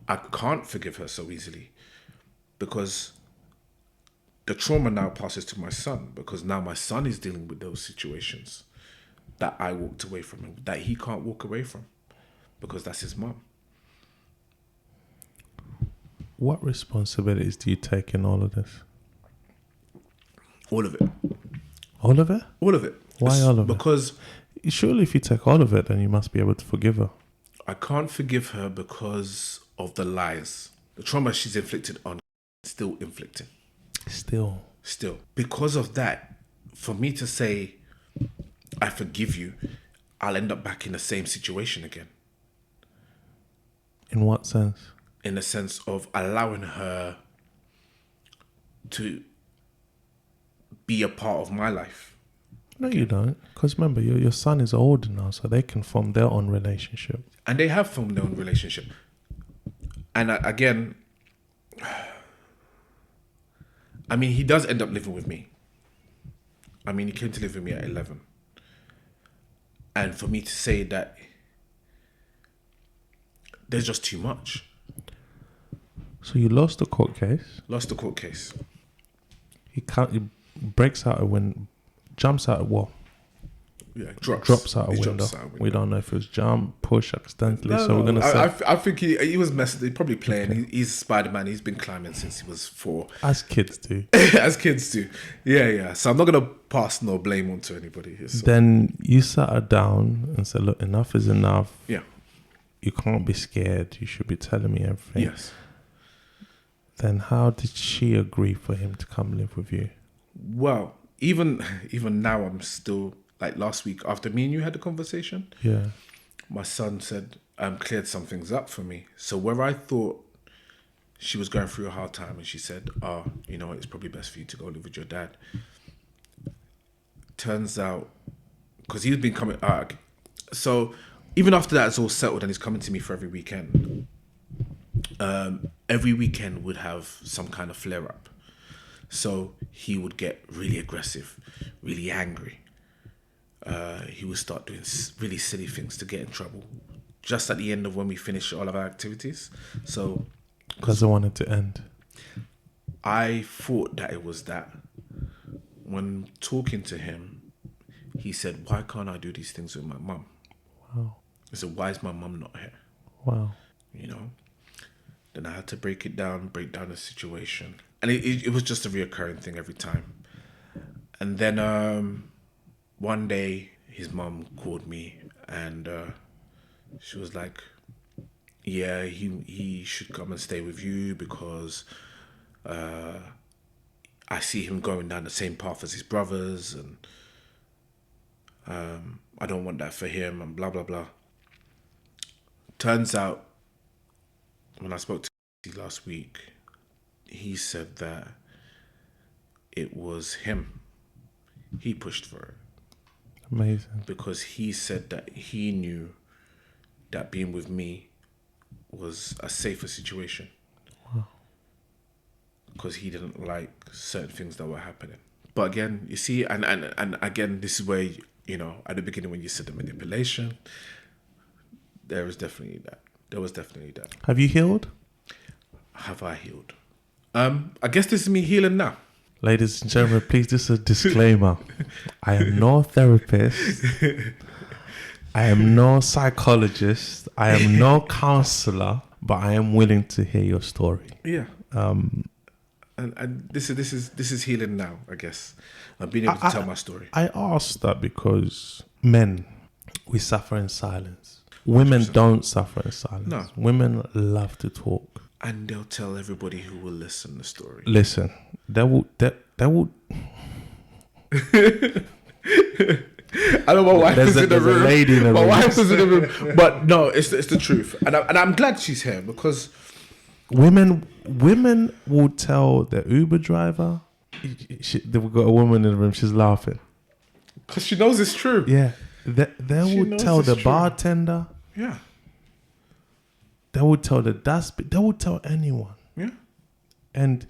S2: I can't forgive her so easily, because the trauma now passes to my son, because now my son is dealing with those situations that I walked away from him, that he can't walk away from, because that's his mom.
S1: What responsibilities do you take in all of this?
S2: All of it.
S1: All of it?
S2: All of it.
S1: Why all of it?
S2: Because
S1: surely if you take all of it, then you must be able to forgive her.
S2: I can't forgive her because of the lies. The trauma she's inflicted on, still inflicting. Still. Because of that, for me to say, I forgive you, I'll end up back in the same situation again.
S1: In what sense?
S2: In the sense of allowing her to be a part of my life.
S1: No, you don't. Because remember, your son is older now, so they can form their own relationship.
S2: And they have formed their own relationship. And again, I mean, he does end up living with me. I mean, he came to live with me at 11. And for me to say that there's just too much.
S1: So you lost the court case. He breaks out a window, jumps out a wall.
S2: Yeah,
S1: drops out a window. We don't know if it was jump, push, accidentally. So we're gonna say.
S2: I think he was messing. He's probably playing. Okay. He's Spider-Man. He's been climbing since he was 4.
S1: As kids do.
S2: Yeah. So I'm not gonna pass no blame onto anybody. So.
S1: Then you sat her down and said, "Look, enough is enough.
S2: Yeah.
S1: You can't be scared. You should be telling me everything."
S2: Yes.
S1: Then how did she agree for him to come live with you?
S2: Well, even now, I'm still, like last week after me and you had the conversation.
S1: Yeah.
S2: My son said, cleared some things up for me. So where I thought she was going through a hard time, and she said, you know, it's probably best for you to go live with your dad. Turns out, because he's been coming, so even after that it's all settled and he's coming to me for every weekend. Every weekend would have some kind of flare up. So he would get really aggressive, really angry. He would start doing really silly things to get in trouble. Just at the end of when we finish all of our activities. So,
S1: because I wanted to end.
S2: I thought that it was that. When talking to him, he said, "Why can't I do these things with my mum?"
S1: Wow.
S2: I said, "Why is my mum not here?"
S1: Wow.
S2: You know. Then I had to break down the situation. And it was just a reoccurring thing every time. And then one day, his mum called me and she was like, yeah, he should come and stay with you because I see him going down the same path as his brothers, and I don't want that for him, and blah, blah, blah. Turns out, when I spoke to him last week, he said that it was him. He pushed for it.
S1: Amazing.
S2: Because he said that he knew that being with me was a safer situation.
S1: Wow.
S2: Because he didn't like certain things that were happening. But again, you see, and again, this is where, you know, at the beginning when you said the manipulation, There is definitely that. There was definitely that.
S1: Have you healed?
S2: Have I healed? I guess this is me healing now.
S1: Ladies and gentlemen, please, this is a disclaimer. I am no therapist. I am no psychologist. I am no counselor, but I am willing to hear your story.
S2: Yeah. And this is healing now, I guess. I've been able to tell my story.
S1: I asked that because men, we suffer in silence. Women don't suffer in silence.
S2: No.
S1: Women love to talk.
S2: And they'll tell everybody who will listen the story.
S1: Listen, they will.
S2: I know my wife is in the room.
S1: A lady in the
S2: my
S1: room.
S2: wife is in the room. But no, it's the truth. And I'm glad she's here because
S1: women will tell the Uber driver. They've got a woman in the room. She's laughing
S2: because she knows it's true.
S1: Yeah, they will tell the bartender.
S2: Yeah,
S1: they will tell the dustbin. They will tell anyone.
S2: Yeah,
S1: and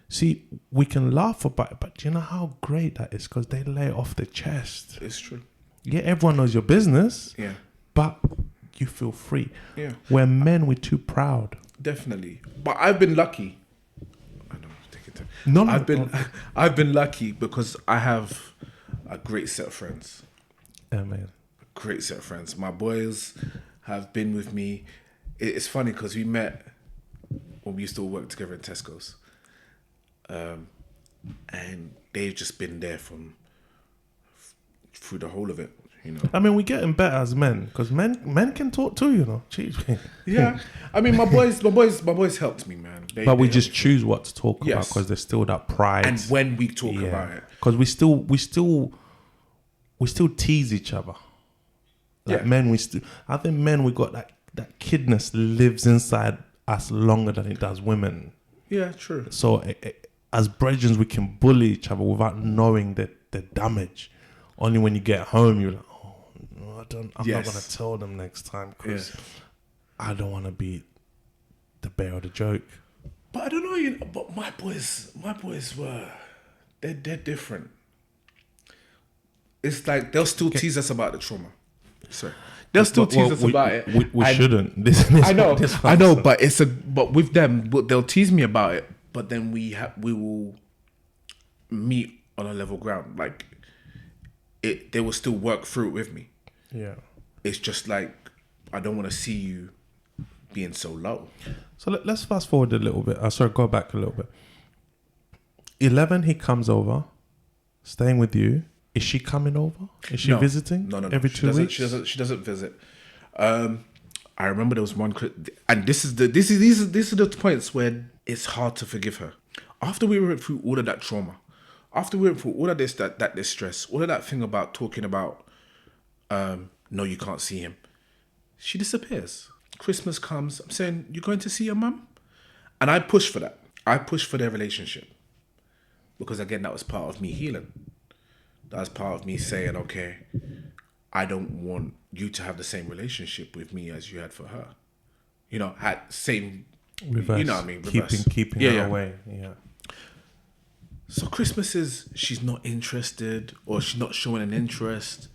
S1: see, we can laugh about it, but do you know how great that is? Because they lay it off the chest.
S2: It's true.
S1: Yeah, everyone knows your business.
S2: Yeah,
S1: but you feel free.
S2: Yeah,
S1: we're men. We're too proud.
S2: Definitely, but I've been lucky. I know. Take it.
S1: No,
S2: I've been lucky because I have a great set of friends.
S1: Yeah, man.
S2: A great set of friends. My boys have been with me. It's funny because we met when we used to work together in Tesco's, and they've just been there through the whole of it. You know,
S1: I mean, we're getting better as men because men can talk too. You know, jeez.
S2: Yeah, I mean, my boys helped me, man.
S1: But we just choose what to talk
S2: Yes.
S1: about because there's still that pride.
S2: And when we talk about it,
S1: because we still tease each other. Like men, I think men, we got that kidness lives inside us longer than it does women.
S2: Yeah, true.
S1: So as brethren, we can bully each other without knowing the damage. Only when you get home, you're like, oh, no, I'm not going to tell them next time because I don't want to be the bear of the joke.
S2: But I don't know, but my boys they're different. It's like they'll still tease us about the trauma. Sorry. They'll still tease us about it.
S1: We shouldn't.
S2: I know, but with them, they'll tease me about it. But then we will meet on a level ground. Like they will still work through it with me.
S1: Yeah,
S2: it's just like I don't want to see you being so low.
S1: So let's fast forward a little bit. Go back a little bit. 11, he comes over, staying with you. Is she coming over? Is she visiting?
S2: No.
S1: Every 2 weeks?
S2: She doesn't visit. I remember there was one, and these are the points where it's hard to forgive her. After we went through all of that trauma, after we went through all of this, that distress, all of that thing about talking about, no, you can't see him. She disappears. Christmas comes. I'm saying, you're going to see your mum? And I push for that. I push for their relationship. Because again, that was part of me healing. That was part of me saying, okay, I don't want you to have the same relationship with me as you had for her. You know, had same,
S1: reverse.
S2: You know what I mean? Reverse.
S1: Keeping her away. Yeah.
S2: So Christmas is, she's not interested or she's not showing an interest.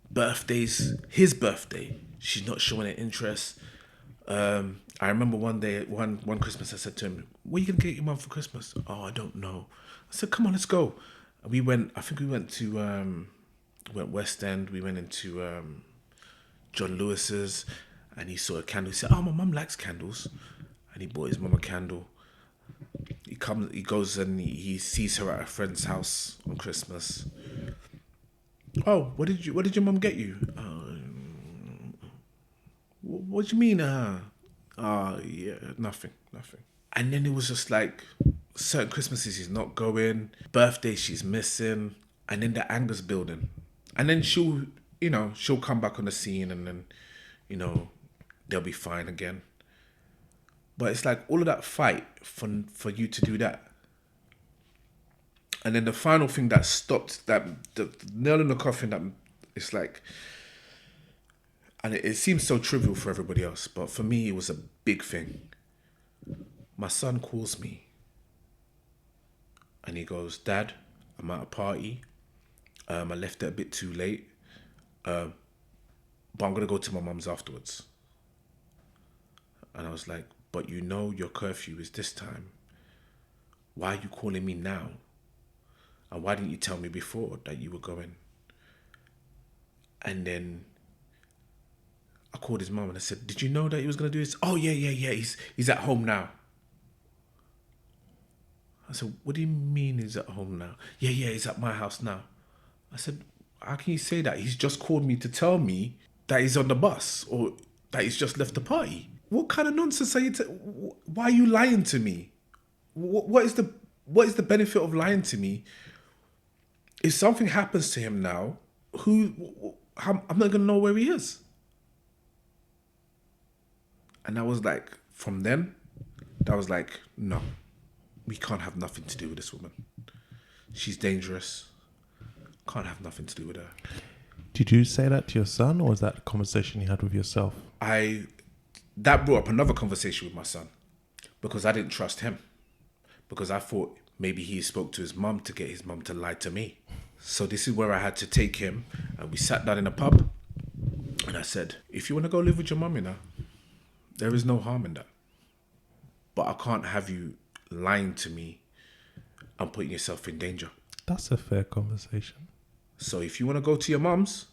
S2: Birthdays, his birthday, she's not showing an interest. I remember one day, one Christmas, I said to him, what are you going to get your mum for Christmas? Oh, I don't know. I said, come on, let's go. And we went to West End. We went into John Lewis's and he saw a candle. He said, oh, my mum likes candles. And he bought his mum a candle. He goes and he sees her at a friend's house on Christmas. Oh, what did your mum get you? What do you mean? Yeah, nothing. And then it was just like certain Christmases he's not going, birthdays she's missing, and then the anger's building. And then she'll come back on the scene and then, they'll be fine again. But it's like all of that fight for you to do that. And then the final thing that stopped, the nail in the coffin, that it's like, and it seems so trivial for everybody else, but for me, it was a big thing. My son calls me and he goes, Dad, I'm at a party. I left it a bit too late. but I'm going to go to my mum's afterwards. And I was like, but you know your curfew is this time. Why are you calling me now? And why didn't you tell me before that you were going? And then I called his mum and I said, did you know that he was going to do this? Oh, yeah. He's at home now. I said, what do you mean he's at home now? Yeah, he's at my house now. I said, how can you say that? He's just called me to tell me that he's on the bus or that he's just left the party. What kind of nonsense are you? Why are you lying to me? What is the benefit of lying to me? If something happens to him now, I'm not gonna know where he is. And that was like, from then, that was like, no, we can't have nothing to do with this woman. She's dangerous. Can't have nothing to do with her.
S1: Did you say that to your son, or was that a conversation you had with yourself?
S2: That brought up another conversation with my son, because I didn't trust him, because I thought maybe he spoke to his mum to get his mum to lie to me. So this is where I had to take him, and we sat down in a pub, and I said, if you want to go live with your mum, there is no harm in that. But I can't have you lying to me and putting yourself in danger.
S1: That's a fair conversation.
S2: So if you want to go to your mum's,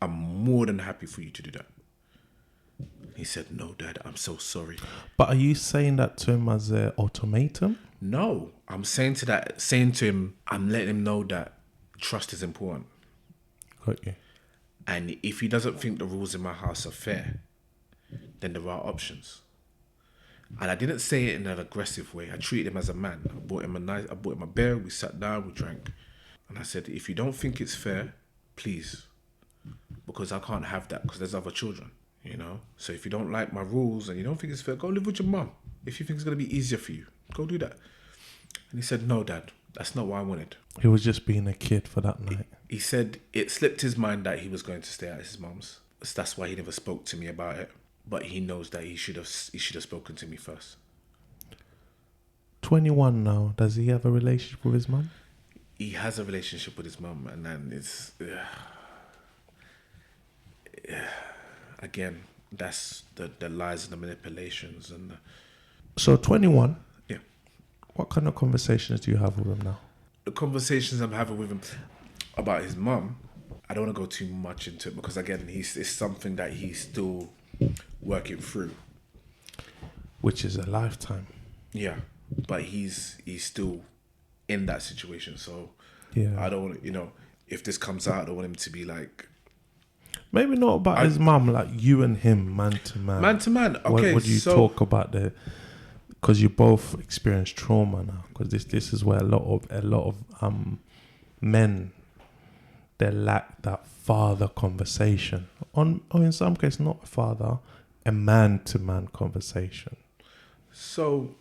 S2: I'm more than happy for you to do that. He said, no, Dad, I'm so sorry.
S1: But are you saying that to him as an ultimatum?
S2: No, I'm saying to him, I'm letting him know that trust is important.
S1: Got you.
S2: And if he doesn't think the rules in my house are fair, then there are options. And I didn't say it in an aggressive way. I treated him as a man. I bought him a beer, we sat down, we drank. And I said, if you don't think it's fair, please. Because I can't have that, because there's other children, So if you don't like my rules and you don't think it's fair, go live with your mum. If you think it's going to be easier for you, go do that. And he said, no, Dad, that's not what I wanted.
S1: He was just being a kid for that night.
S2: He said it slipped his mind that he was going to stay at his mum's. So that's why he never spoke to me about it. But he knows that he should have spoken to me first.
S1: 21 now. Does he have a relationship with his mum?
S2: He has a relationship with his mum, and then it's again, that's the lies and the manipulations and.
S1: So 21.
S2: Yeah.
S1: What kind of conversations do you have with him now?
S2: The conversations I'm having with him about his mum, I don't want to go too much into it because again, it's something that he's still working through.
S1: Which is a lifetime.
S2: Yeah, but he's still in that situation. So
S1: yeah,
S2: I don't want to, if this comes out, I don't want him to be like.
S1: Maybe not about his mum, like you and him, man to man.
S2: Man to man. Okay.
S1: What do you talk about because you both experience trauma now. Because this is where a lot of men, they lack that father conversation. Or in some cases, not a father, a man to man conversation.
S2: So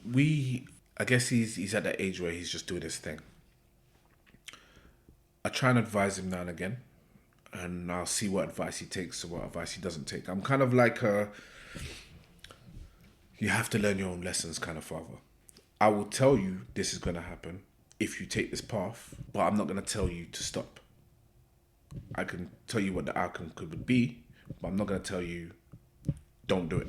S2: I guess he's at that age where he's just doing his thing. I try and advise him now and again, and I'll see what advice he takes or what advice he doesn't take. I'm kind of like you have to learn your own lessons kind of father. I will tell you this is going to happen if you take this path, but I'm not going to tell you to stop. I can tell you what the outcome could be, but I'm not going to tell you don't do it.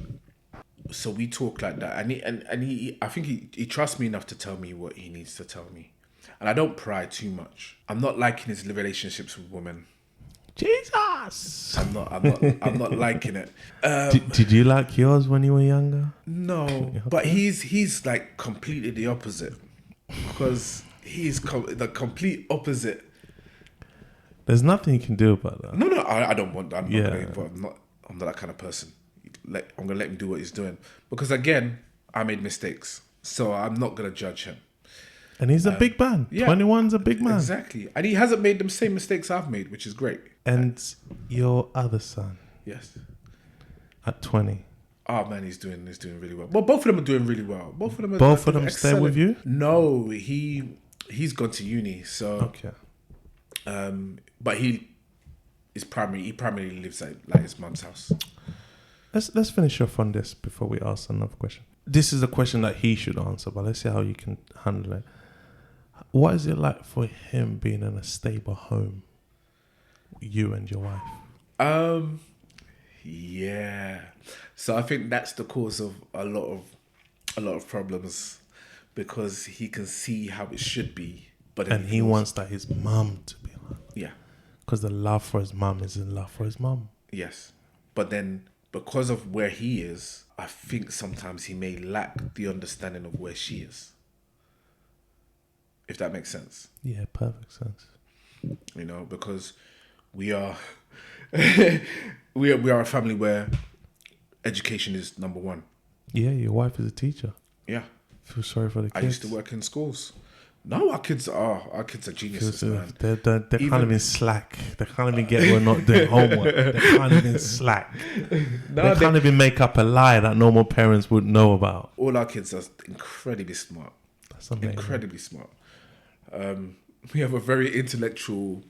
S2: So we talk like that, and he I think he trusts me enough to tell me what he needs to tell me, and I don't pry too much. I'm not liking his relationships with women.
S1: Jesus,
S2: I'm not liking it.
S1: Did you like yours when you were younger?
S2: No, but he's like completely the opposite, because he's the complete opposite.
S1: There's nothing you can do about that.
S2: No, I don't want that. I'm not that kind of person. I'm gonna let him do what he's doing, because again, I made mistakes, so I'm not gonna judge him.
S1: And he's a big man. Yeah, 21's a big man.
S2: Exactly, and he hasn't made the same mistakes I've made, which is great.
S1: And your other son,
S2: yes,
S1: at 20.
S2: Oh man, he's doing really well. Well, both of them are doing really well. Both of them
S1: stay with you?
S2: No, he's gone to uni. So
S1: okay.
S2: But he primarily lives at his mum's house.
S1: Let's finish off on this before we ask another question. This is a question that he should answer, but let's see how you can handle it. What is it like for him being in a stable home, you and your wife?
S2: Yeah. So I think that's the cause of a lot of problems, because he can see how it should be, but then
S1: And he wants that his mum to be like,
S2: yeah,
S1: because the love for his mum is in love for his mum.
S2: yes. But then because of where he is, I think sometimes he may lack the understanding of where she is. If that makes sense.
S1: Yeah, perfect sense.
S2: Because we are we are a family where education is number one.
S1: Yeah, your wife is a teacher.
S2: Yeah.
S1: Feel sorry for the kids.
S2: I used to work in schools. No, our kids are geniuses, man.
S1: They're kind of in slack. They can't even get we're not doing homework. They're kind of in slack. They can't even make up a lie that normal parents would know about.
S2: All our kids are incredibly smart.
S1: That's amazing.
S2: Incredibly smart. We have a very intellectual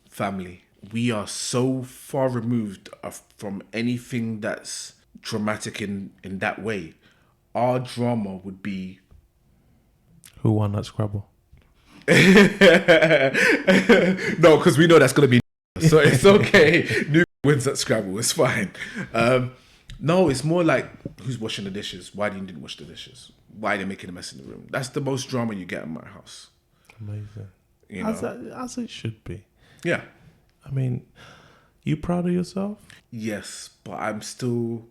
S2: family. We are so far removed from anything that's dramatic in that way. Our drama would be...
S1: Who won that Scrabble?
S2: No, because we know that's going to be... So it's okay. New wins at Scrabble. It's fine. No, it's more like, who's washing the dishes? Why didn't you wash the dishes? Why are they making a mess in the room? That's the most drama you get in my house.
S1: Amazing. As it should be.
S2: Yeah.
S1: I mean, you proud of yourself?
S2: Yes, but I'm still...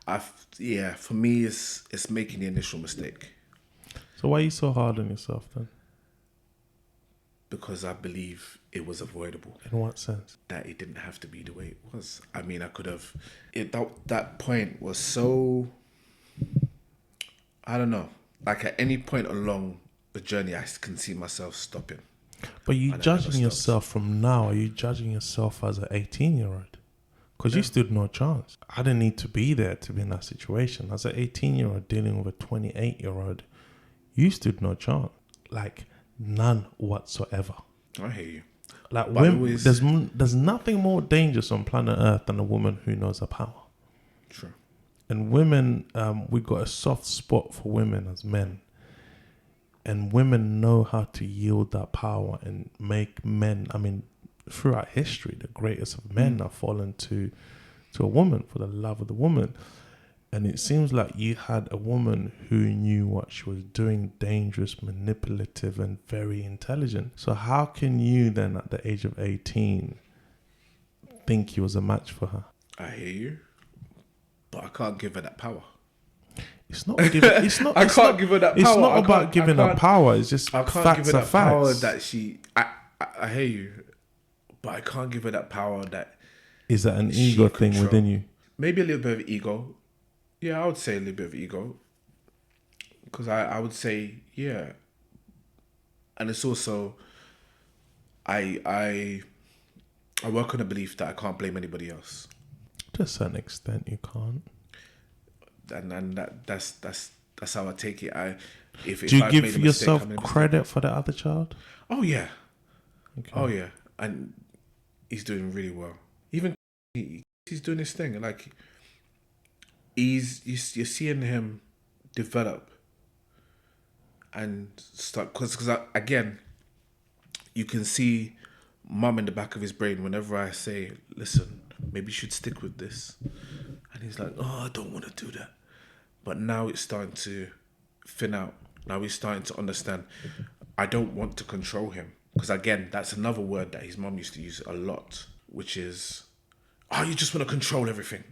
S2: for me, it's making the initial mistake.
S1: So why are you so hard on yourself then?
S2: Because I believe it was avoidable.
S1: In what sense?
S2: That it didn't have to be the way it was. I mean, I could have... That point was so... I don't know. Like at any point along the journey, I can see myself stopping.
S1: But you judging yourself from now? Are you judging yourself as an 18-year-old? Because you stood no chance. I didn't need to be there to be in that situation. As an 18-year-old dealing with a 28-year-old, you stood no chance. Like, none whatsoever.
S2: I hear you.
S1: Like, there's nothing more dangerous on planet Earth than a woman who knows her power.
S2: True.
S1: And women, we got a soft spot for women as men. And women know how to yield that power and make men, I mean, throughout history, the greatest of men have fallen to a woman for the love of the woman. And it seems like you had a woman who knew what she was doing, dangerous, manipulative, and very intelligent. So how can you then, at the age of 18, think you was a match for her?
S2: I hear you, but I can't give her that power.
S1: It's not giving. It's not.
S2: I can't give her that power.
S1: It's not about giving her power. It's just
S2: I can't
S1: facts
S2: give her
S1: are
S2: that
S1: facts.
S2: power that she. I hear you, but I can't give her that power that.
S1: Is that an ego thing within you?
S2: Maybe a little bit of ego. Yeah, I would say a little bit of ego. Because I would say, yeah. And it's also, I work on the belief that I can't blame anybody else.
S1: To a certain extent, you can't.
S2: And that's how I take it.
S1: Do you give yourself credit for the other child?
S2: Oh yeah.
S1: Okay.
S2: Oh yeah. And he's doing really well. Even he's doing his thing. Like you're seeing him develop and start, because again, you can see mum in the back of his brain whenever I say, listen, maybe you should stick with this, and he's like, oh, I don't want to do that. But now it's starting to thin out. Now he's starting to understand, I don't want to control him. Because again, that's another word that his mum used to use a lot, which is, oh, you just want to control everything.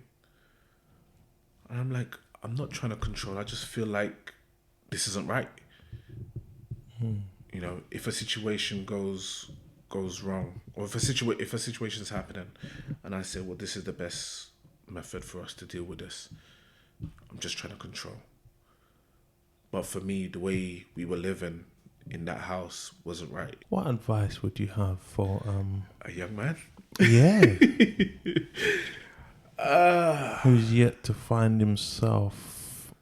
S2: And I'm like, I'm not trying to control. I just feel like this isn't right. You know, if a situation goes wrong, or if a situation's happening, and I say, well, this is the best method for us to deal with this, I'm just trying to control. But for me, the way we were living in that house wasn't right.
S1: What advice would you have for
S2: a young man?
S1: Yeah. Who's yet to find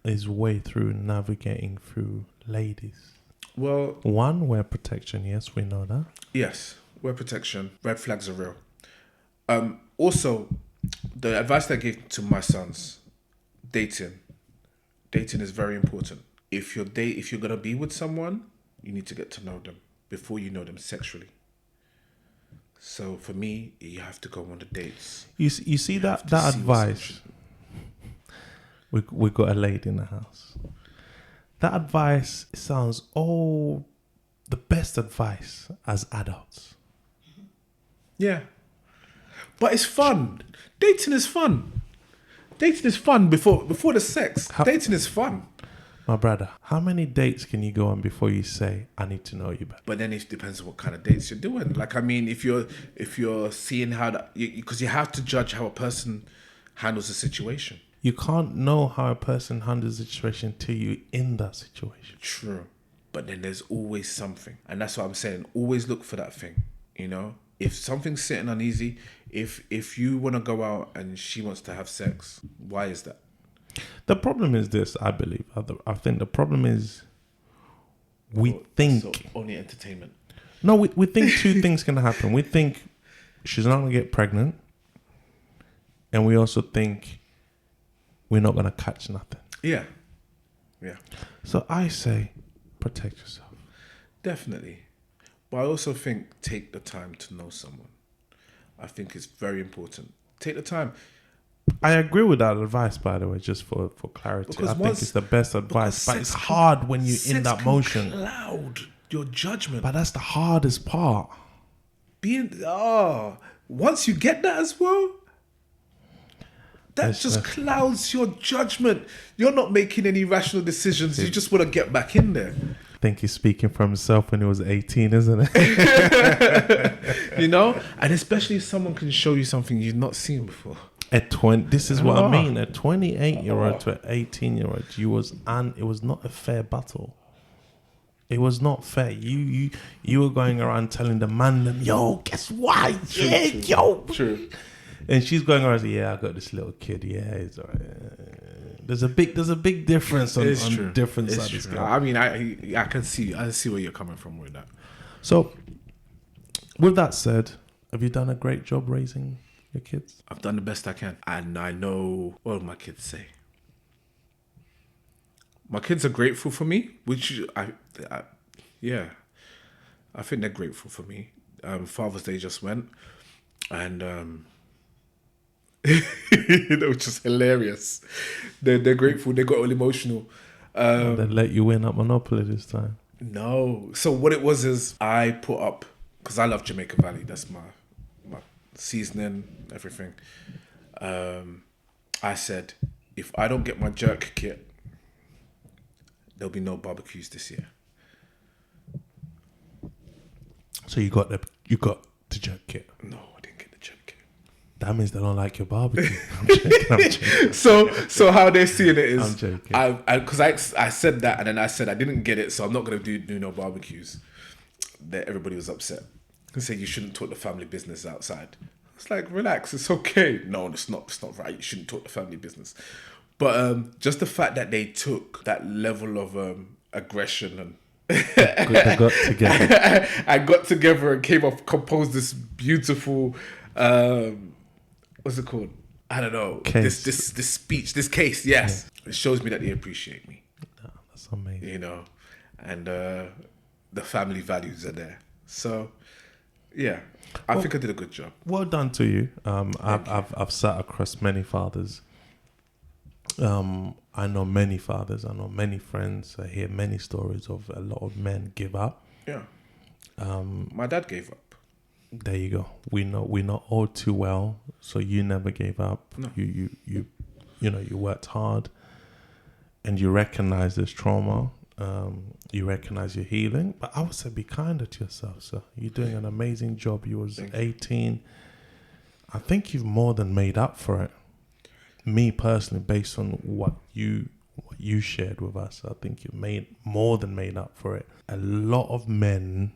S1: his way through navigating through ladies?
S2: Well,
S1: one, wear protection. Yes, we know that.
S2: Yes, wear protection. Red flags are real. Also, the advice that I gave to my sons: dating is very important. If you're gonna be with someone, you need to get to know them before you know them sexually. So for me, you have to go on the dates.
S1: You see
S2: You have
S1: that
S2: to see what's
S1: advice. We got a lady in the house. That advice sounds the best advice as adults.
S2: Yeah. But it's fun. Dating is fun. Dating is fun before the sex. Dating is fun.
S1: My brother, how many dates can you go on before you say, I need to know you better?
S2: But then it depends on what kind of dates you're doing. Like, I mean, if you're seeing how that, because you have to judge how a person handles a situation.
S1: You can't know how a person handles a situation till you're in that situation.
S2: True. But then there's always something. And that's what I'm saying. Always look for that thing, you know? If something's sitting uneasy, if you want to go out and she wants to have sex, why is that?
S1: The problem is this, I believe. I think the problem is we think...
S2: So only entertainment.
S1: No, we think two things can happen. We think she's not going to get pregnant. And we also think we're not going to catch nothing.
S2: Yeah. Yeah.
S1: So I say, protect yourself.
S2: Definitely. But I also think take the time to know someone. I think it's very important. Take the time.
S1: I agree with that advice, by the way, just for clarity.
S2: Because
S1: I think it's the best advice. But it's hard when you're in that motion.
S2: Cloud your judgment.
S1: But that's the hardest part.
S2: Once you get that as well, that just clouds your judgment. You're not making any rational decisions. You just want to get back in there.
S1: I think he's speaking for himself when he was 18, isn't it?
S2: You know? And especially if someone can show you something you've not seen before.
S1: At 20, this is what I mean. A 28-year-old to an 18-year-old, it was not a fair battle. It was not fair. You were going around telling the man, yo, guess what? True. And she's going around saying, yeah, I got this little kid. Yeah, it's all right. There's a big difference on different sides.
S2: I mean, I can see where you're coming from with that.
S1: So, with that said, have you done a great job raising your kids?
S2: I've done the best I can, and I know what my kids say. My kids are grateful for me, which I think they're grateful for me. Father's Day just went, and it was just hilarious. They're grateful. They got all emotional.
S1: They let you win at Monopoly this time.
S2: No. So what it was is I put up, because I love Jamaica Valley. That's my seasoning, everything. I said, if I don't get my jerk kit, there'll be no barbecues this year.
S1: So you got the jerk kit?
S2: No, I didn't get the jerk kit.
S1: That means they don't like your barbecue. I'm joking.
S2: So how they're seeing it is,
S1: I'm joking.
S2: Because I said that, and then I said I didn't get it, so I'm not gonna do no barbecues. That everybody was upset. They said you shouldn't talk the family business outside. It's like, relax, it's okay. No, it's not right. You shouldn't talk the family business. But just the fact that they took that level of aggression and
S1: they got together.
S2: I got together and composed this beautiful, what's it called? I don't know.
S1: Case.
S2: This speech, this case. Yes, yeah. It shows me that they appreciate me.
S1: Oh, that's amazing.
S2: You know, and the family values are there. So, yeah. I think I did a good job.
S1: Well done to you. I've sat across many fathers. I know many fathers. I know many friends. I hear many stories of a lot of men give up.
S2: Yeah. My dad gave up.
S1: There you go. We know all too well. So you never gave up.
S2: No.
S1: You worked hard, and you recognize this trauma. You recognize your healing, but I would say be kinder to yourself, sir. You're doing an amazing job. You was 18. I think you've more than made up for it. Me personally, based on what you shared with us, I think you more than made up for it. A lot of men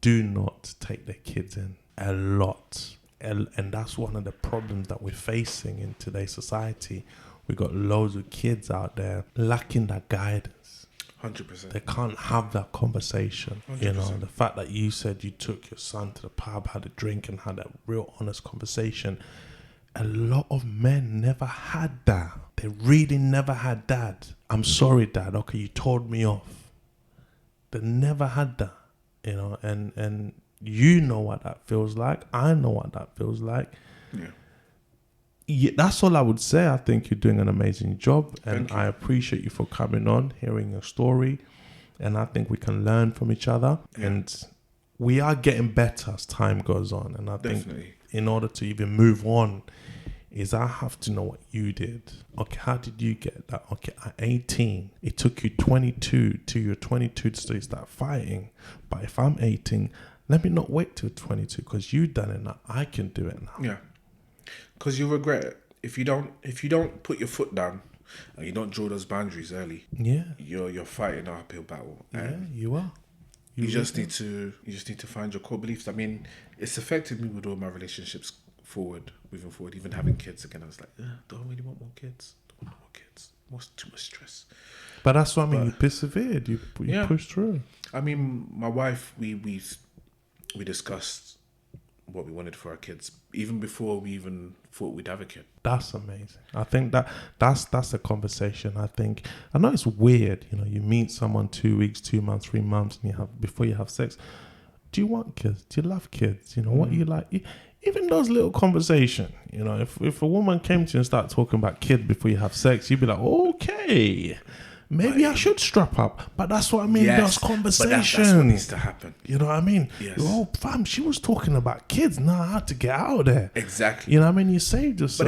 S1: do not take their kids in. A lot. And that's one of the problems that we're facing in today's society. We got loads of kids out there lacking that guidance.
S2: 100%.
S1: They can't have that conversation.
S2: 100%.
S1: You know, the fact that you said you took your son to the pub, had a drink, and had a real honest conversation. A lot of men never had that. They really never had that. I'm sorry, Dad. Okay, you told me off. They never had that. You know, and You know what that feels like. I know what that feels like. Yeah, that's all I would say. I think you're doing an amazing job, and I appreciate you for coming on, hearing your story, and I think we can learn from each other, and we are getting better as time goes on. And I think in order to even move on, is I have to know what you did. Okay, how did you get that? Okay, at 18, it took you 22 to your 22 to start fighting. But if I'm 18, let me not wait till 22 because you've done it now. I can do it now.
S2: Yeah. Because you regret it. If you don't put your foot down and you don't draw those boundaries early, you're fighting an uphill battle.
S1: You are.
S2: You just need to find your core beliefs. I mean, it's affected me with all my relationships moving forward, even having kids again. I was like, don't really want more kids. Too much stress.
S1: But that's what I mean. You persevered. You pushed through.
S2: I mean, my wife, we discussed what we wanted for our kids even before we even thought we'd have a kid.
S1: That's amazing. I think that's a conversation. I know it's weird. You know, you meet someone 2 weeks, 2 months, 3 months, and before you have sex. Do you want kids? Do you love kids? You know what you like. Even those little conversations, you know, if a woman came to you and started talking about kids before you have sex, you'd be like, okay, maybe I should strap up. But that's what I mean, those conversations.
S2: But that's what needs to happen.
S1: You know what I mean?
S2: Yes.
S1: Oh, fam, she was talking about kids. Now I had to get out of there.
S2: Exactly.
S1: You know what I mean? You saved yourself.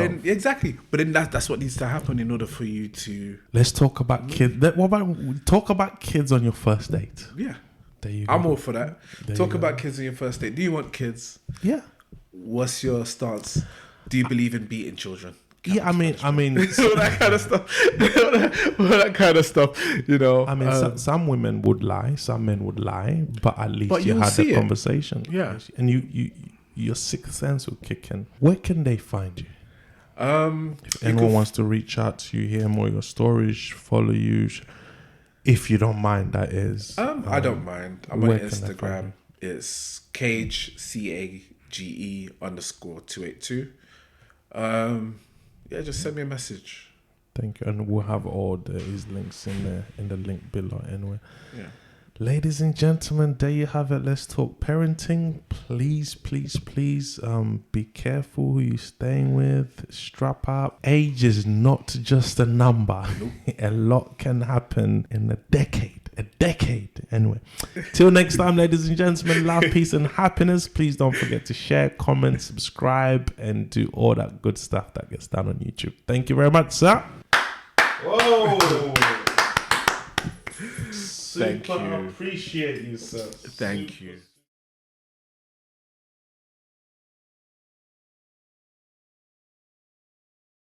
S2: But then that's what needs to happen in order for you to...
S1: Let's talk about kids. What about talk about kids on your first date?
S2: Yeah.
S1: There you go.
S2: I'm all for that. Talk about kids on your first date. Do you want kids?
S1: Yeah.
S2: What's your stance? Do you believe in beating children?
S1: I mean,
S2: all that kind of stuff. all that kind of stuff. You know.
S1: I mean, some women would lie, some men would lie, but at least you had the conversation.
S2: Yeah.
S1: And your sixth sense will kick in. Where can they find you? If anyone wants to reach out to you, hear more of your stories, follow you, if you don't mind, that is.
S2: I don't mind. I'm on Instagram. It's Cage CAGE_282. Just send me a message.
S1: Thank you, and we'll have all his links in the link below anyway.
S2: Yeah.
S1: Ladies and gentlemen, there you have it. Let's talk parenting. Please, please, please, be careful who you're staying with. Strap up. Age is not just a number. Nope. A lot can happen in a decade. Anyway, till next time, ladies and gentlemen, love, peace and happiness. Please don't forget to share, comment, subscribe, and do all that good stuff that gets done on YouTube. Thank you very much, sir. Whoa.
S2: Thank you.
S1: Appreciate you, sir.
S2: Thank you.